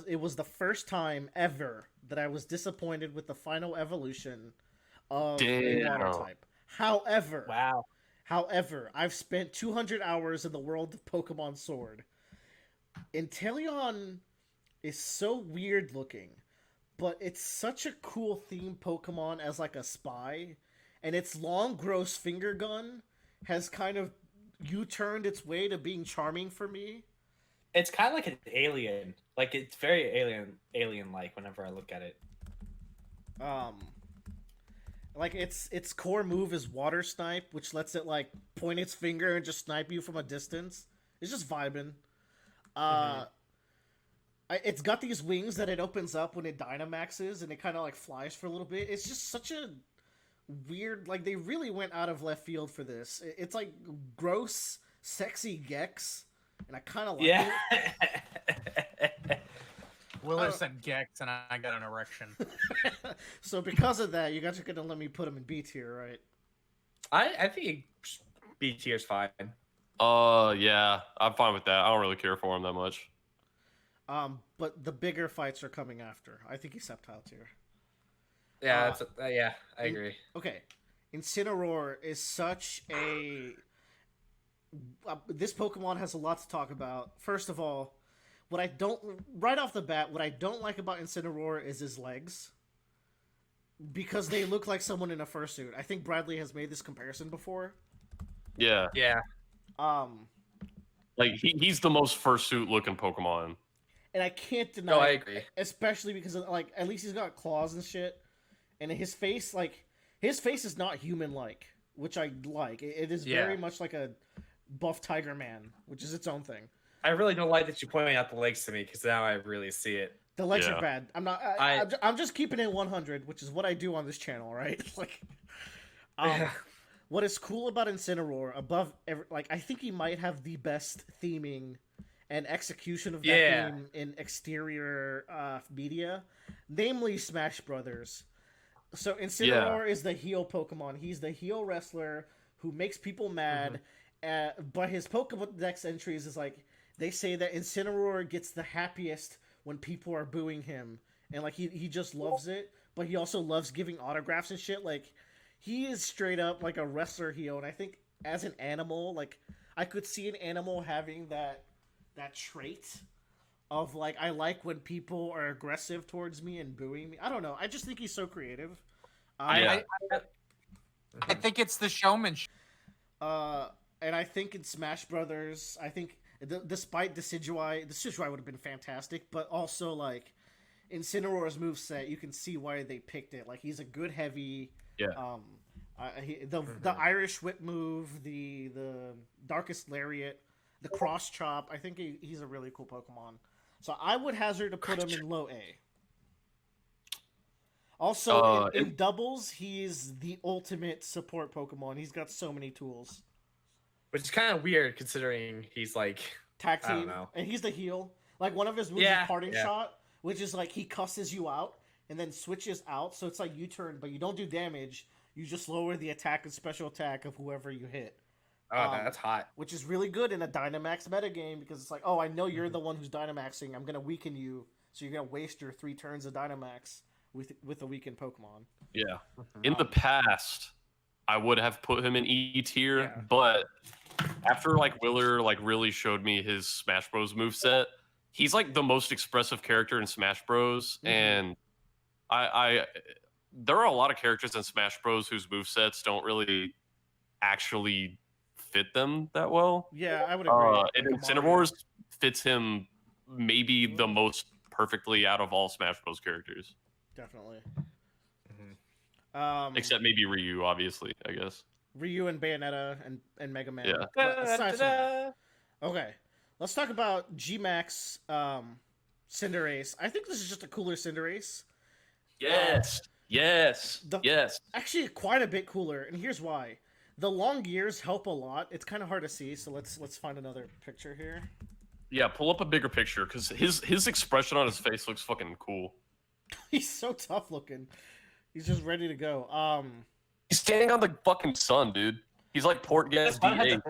it was the first time ever that I was disappointed with the final evolution of a Damn. water type. However, Wow. I've spent 200 hours in the world of Pokemon Sword. Inteleon is so weird looking, but it's such a cool theme Pokemon as like a spy, and its long, gross finger gun has kind of U-turned its way to being charming for me. It's kind of like an alien. Like it's very alien-like whenever I look at it. Like its core move is Water Snipe, which lets it like point its finger and just snipe you from a distance. It's just vibing. It's got these wings that it opens up when it Dynamaxes, and it kind of like flies for a little bit. It's just such a weird, like they really went out of left field for this. It's like gross, sexy Gex, and I kind of like Yeah. it. Willer said Gex, and I got an erection. So because of that, you guys are gonna let me put him in B tier, right? I think B tier is fine. Yeah, I'm fine with that. I don't really care for him that much. But the bigger fights are coming after. I think he's Sceptile tier. Yeah, yeah, I agree. Okay, Incineroar is such a... this Pokemon has a lot to talk about. First of all, right off the bat, what I don't like about Incineroar is his legs. Because they look like someone in a fursuit. I think Bradley has made this comparison before. Yeah. Yeah. Like he's the most fursuit looking Pokemon. And I can't deny, No, I agree. especially because of, like, at least he's got claws and shit, and his face, like, his face is not human-like, which I like. It is very much like a buff Tiger Man, which is its own thing. I really don't like that you pointing out the legs to me because now I really see it. The legs are bad. I'm just keeping it 100, which is what I do on this channel, right? Like, what is cool about Incineroar above, like, I think he might have the best theming and execution of that theme in exterior media, namely Smash Brothers. So Incineroar is the heel Pokemon. He's the heel wrestler who makes people mad. But his Pokedex entries is like, they say that Incineroar gets the happiest when people are booing him, and like he just loves it. But he also loves giving autographs and shit. Like, he is straight up like a wrestler heel. And I think as an animal, like, I could see an animal having that trait of, like, I like when people are aggressive towards me and booing me. I don't know. I just think he's so creative. I think it's the showmanship. And I think in Smash Brothers, I think despite Decidueye would have been fantastic, but also, like, Incineroar's moveset, you can see why they picked it. Like, he's a good heavy. Yeah. The Irish Whip move, the Darkest Lariat, the Cross Chop. I think he's a really cool Pokemon. So I would hazard to put him in low A. Also, in doubles, he's the ultimate support Pokemon. He's got so many tools. Which is kind of weird considering he's like tag team, I don't know. And he's the heel. Like, one of his moves is Parting Shot, which is like he cusses you out and then switches out. So it's like U-turn, but you don't do damage. You just lower the attack and special attack of whoever you hit. Oh, that's hot. Which is really good in a Dynamax metagame because it's like, oh, I know you're the one who's Dynamaxing. I'm going to weaken you, so you're going to waste your 3 turns of Dynamax with a weakened Pokemon. Yeah. In the past, I would have put him in E tier, but after, like, Willer, like, really showed me his Smash Bros. Moveset, he's, like, the most expressive character in Smash Bros. And there are a lot of characters in Smash Bros. Whose movesets don't really actually fit them that well. Yeah, I would agree. And Incineroar's fits him maybe the most perfectly out of all Smash Bros. Characters. Definitely. Except maybe Ryu, obviously, I guess. Ryu and Bayonetta and Mega Man. Yeah. But aside from that, okay, let's talk about G-Max Cinderace. I think this is just a cooler Cinderace. Yes. Yes. Actually, quite a bit cooler, and here's why. The long ears help a lot. It's kind of hard to see, so let's find another picture here. Yeah, pull up a bigger picture, because his expression on his face looks fucking cool. He's so tough looking. He's just ready to go. He's standing on the fucking sun, dude. He's like Portgas D8.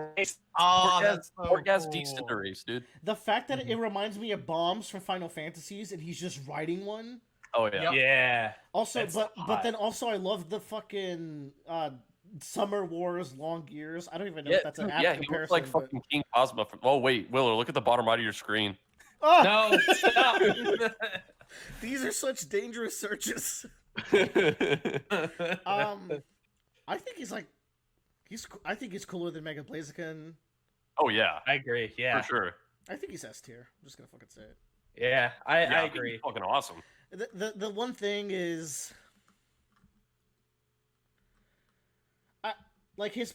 Portgas D Cinderace, dude. The fact that it reminds me of bombs from Final Fantasies, and he's just riding one. Oh yeah. Yeah. Also, but then also I love the fucking Summer Wars long gears. I don't even know if that's an apt comparison. He looks like fucking King Cosmo. Oh wait, Willer, look at the bottom right of your screen. Oh! No, stop. These are such dangerous searches. I think I think he's cooler than Mega Blaziken. Oh yeah, I agree. Yeah, for sure. I think he's S tier. I'm just gonna fucking say it. Yeah, I agree. He's fucking awesome. The one thing is, like his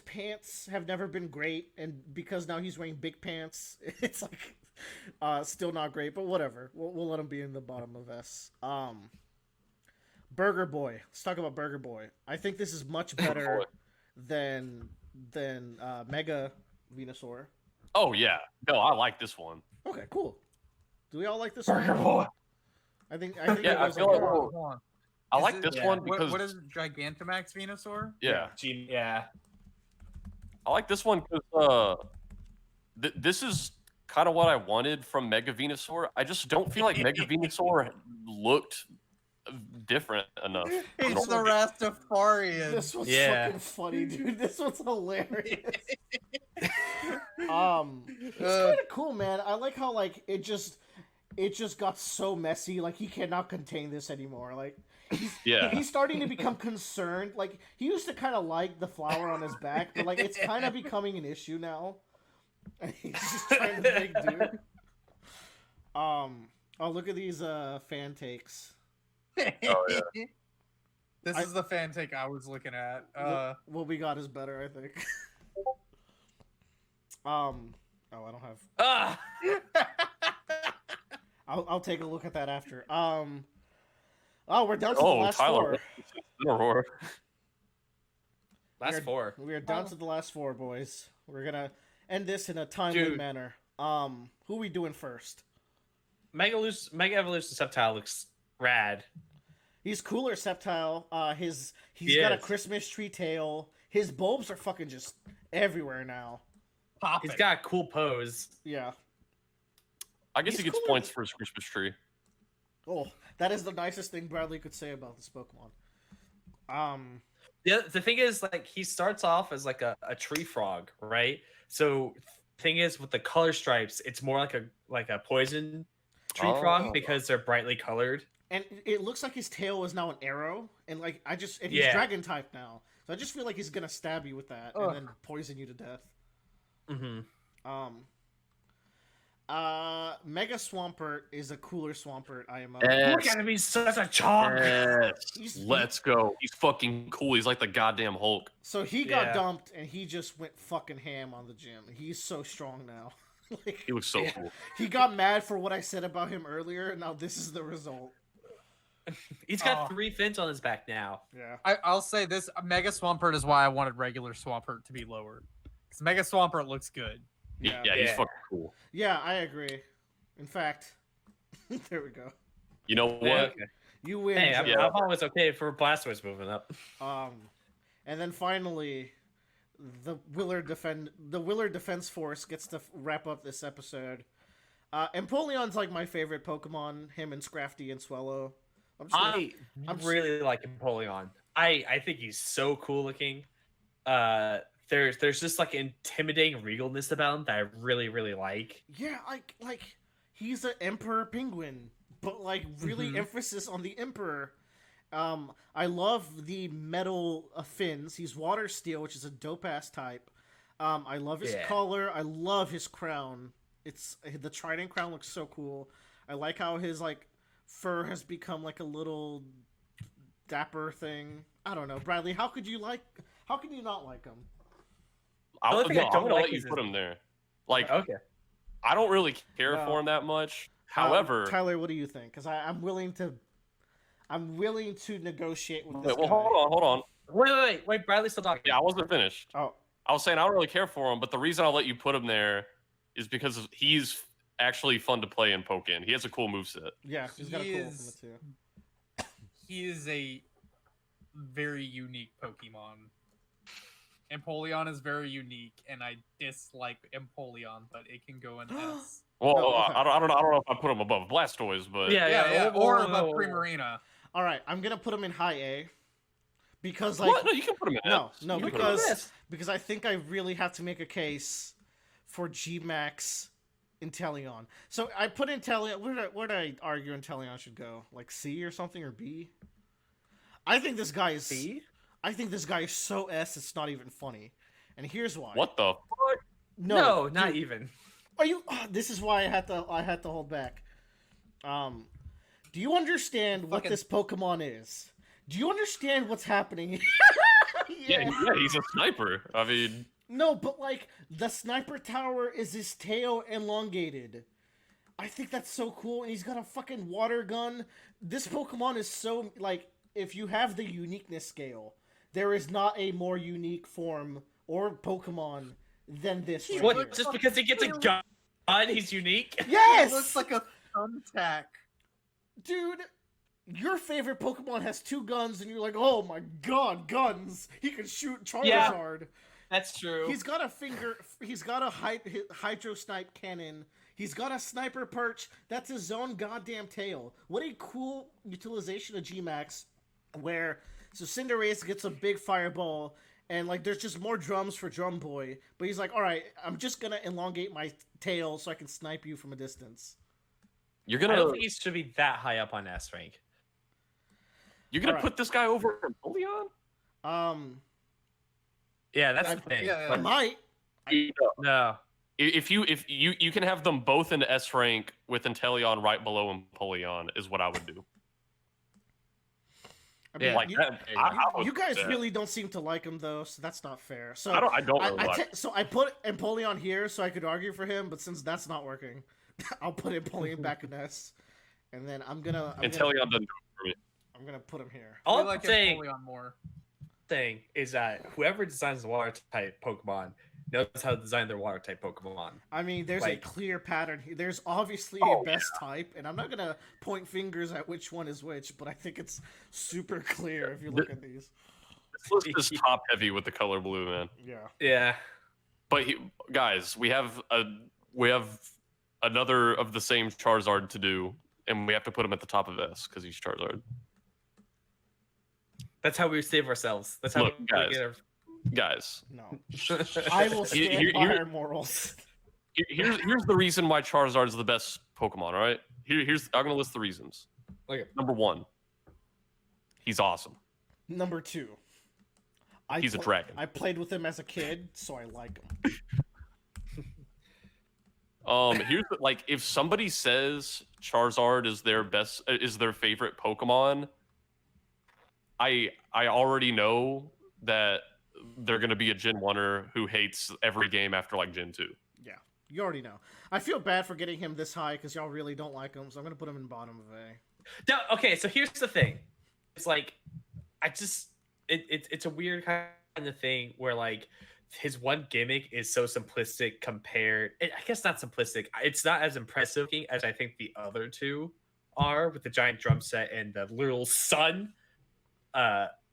pants have never been great, and because now he's wearing big pants, it's like still not great. But whatever, we'll let him be in the bottom of S. Burger Boy. Let's talk about Burger Boy. I think this is much better than Mega Venusaur. Oh yeah, no, I like this one. Okay, cool. Do we all like this Burger one? Boy. I think yeah, I feel like I like this one because what is Gigantamax Venusaur? Yeah, yeah. I like this one because this is kind of what I wanted from Mega Venusaur. I just don't feel like Mega Venusaur looked different enough. It's the Rastafarian. This was fucking funny, dude. This was hilarious. It's kind of cool, man. I like how like it just got so messy. Like he cannot contain this anymore. Like he's starting to become concerned. Like he used to kind of like the flower on his back, but like it's kind of becoming an issue now. And he's just trying to make do. Oh, look at these fan takes. Oh, yeah. This is the fan take I was looking at. What we got is better, I think. Oh, I don't have. Ah! I'll take a look at that after. Oh, we're down to the last Tyler. four. Last four. We are down to the last four, boys. We're gonna end this in a timely manner. Who are we doing first? Mega Evolution Sceptile looks rad. He's cooler, Sceptile. He's got a Christmas tree tail. His bulbs are fucking just everywhere now. Popping. He's got a cool pose. Yeah. I guess he gets points for his Christmas tree. Oh, that is the nicest thing Bradley could say about this Pokemon. The thing is, like, he starts off as like a tree frog, right? So thing is, with the color stripes, it's more like a poison tree frog because they're brightly colored. And it looks like his tail is now an arrow, and he's dragon type now. So I just feel like he's gonna stab you with that and then poison you to death. Mm-hmm. Mega Swampert is a cooler Swampert, IMO. Look at him, he's such a chomp. Yes. Let's go. He's fucking cool. He's like the goddamn Hulk. So he got dumped, and he just went fucking ham on the gym. He's so strong now. He looks so cool. He got mad for what I said about him earlier, and now this is the result. He's got 3 fins on his back now. Yeah. I'll say this: Mega Swampert is why I wanted regular Swampert to be lower. Because Mega Swampert looks good. Yeah, he's fucking cool. Yeah, I agree. In fact, there we go. You know what? Okay. You win. Hey, I thought it was okay for Blastoise moving up. And then finally, the Willard Defense Force gets to wrap up this episode. Empoleon's like my favorite Pokemon. Him and Scrafty and Swallow. I really like Empoleon. I think he's so cool looking. There's just like intimidating regalness about him that I really, really like. Yeah, like he's an Emperor Penguin, but like really emphasis on the Emperor. I love the metal fins. He's Water Steel, which is a dope ass type. I love his collar. I love his crown. It's the Trident crown looks so cool. I like how his like fur has become like a little dapper thing. I don't know, Bradley. How can you not like him? I'm gonna let you put him there. Like, okay, I don't really care for him that much. However, Tyler, what do you think? Because I'm willing to negotiate with this. Well, hold on. Wait, Bradley's still talking. Yeah, I wasn't finished. Oh, I was saying I don't really care for him, but the reason I'll let you put him there is because he's actually fun to play in Pokken. He has a cool moveset. Yeah, he's got a cool ultimate too. He is a very unique Pokemon. Empoleon is very unique, and I dislike Empoleon, but it can go in S. Well, I don't know if I put him above Blastoise, but yeah. Or above Primarina. All right, I'm gonna put him in high A because like what? No, you can put him in S. because I think I really have to make a case for G-Max Inteleon. So I put Inteleon. Where did I argue Inteleon should go? Like C or something, or B? I think this guy is C. I think this guy is so S, it's not even funny. And here's why. What the fuck? No, not even. Are you? This is why I had to hold back. Do you understand what this Pokemon is? Do you understand what's happening? yeah, he's a sniper. I mean, no, but like the sniper tower is his tail elongated. I think that's so cool, and he's got a fucking water gun. This Pokemon is so like, if you have the uniqueness scale, there is not a more unique form or Pokemon than this. What? Here. Just because he gets a gun, he's unique? Yes! He looks like a thumbtack. Dude, your favorite Pokemon has 2 guns, and you're like, oh my god, guns! He can shoot Charizard. Yeah, that's true. He's got a Hydro Snipe cannon. He's got a Sniper Perch. That's his own goddamn tail. What a cool utilization of G-Max, where... So Cinderace gets a big fireball, and like there's just more drums for Drum Boy. But he's like, all right, I'm just gonna elongate my tail so I can snipe you from a distance. I don't think he should be that high up on S rank. You're gonna put this guy over Empoleon? Yeah, that's the thing. I might. No. if you can have them both in S rank with Inteleon right below Empoleon is what I would do. I mean, Like you guys really don't seem to like him though, so that's not fair. So I don't really like him. So I put Empoleon here so I could argue for him, but since that's not working, I'll put Empoleon back in S, and then Inteleon doesn't do it for me. I'm gonna put him here. All like I'm saying, Empoleon more. is that whoever designs the water type Pokemon knows how to design their water type Pokemon. I mean, there's a clear pattern here. There's obviously a best type, and I'm not gonna point fingers at which one is which, but I think it's super clear if you look at these. This list is top heavy with the color blue, man. Yeah. Yeah. But guys, we have another of the same Charizard to do, and we have to put him at the top of S because he's Charizard. That's how we save ourselves. That's how we get our... Guys. No. I will stand by our morals. Here's the reason why Charizard is the best Pokemon, all right? I'm gonna list the reasons. Okay. Number 1, he's awesome. Number 2, he's a dragon. I played with him as a kid, so I like him. If somebody says Charizard is their favorite Pokemon, I already know that they're gonna be a Gen 1er who hates every game after like Gen 2. Yeah, you already know. I feel bad for getting him this high because y'all really don't like him, so I'm gonna put him in bottom of A. No, okay, so here's the thing. It's like it's a weird kind of thing where like his one gimmick is so simplistic compared. I guess not simplistic. It's not as impressive as I think the other two are with the giant drum set and the little sun.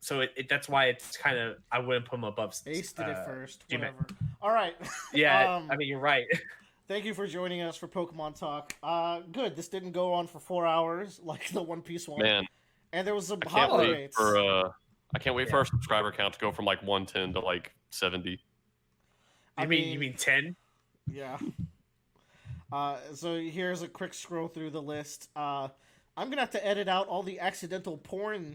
So that's why it's kind of I wouldn't put him above. Ace did it first. G-Man. Whatever. All right. Yeah, I mean you're right. Thank you for joining us for Pokemon Talk. Good. This didn't go on for 4 hours like the One Piece one. Man, and there was some I can't hot wait rates. I can't wait for our subscriber count to go from like 110 to like 70. You mean 10? Yeah. So here's a quick scroll through the list. I'm gonna have to edit out all the accidental porn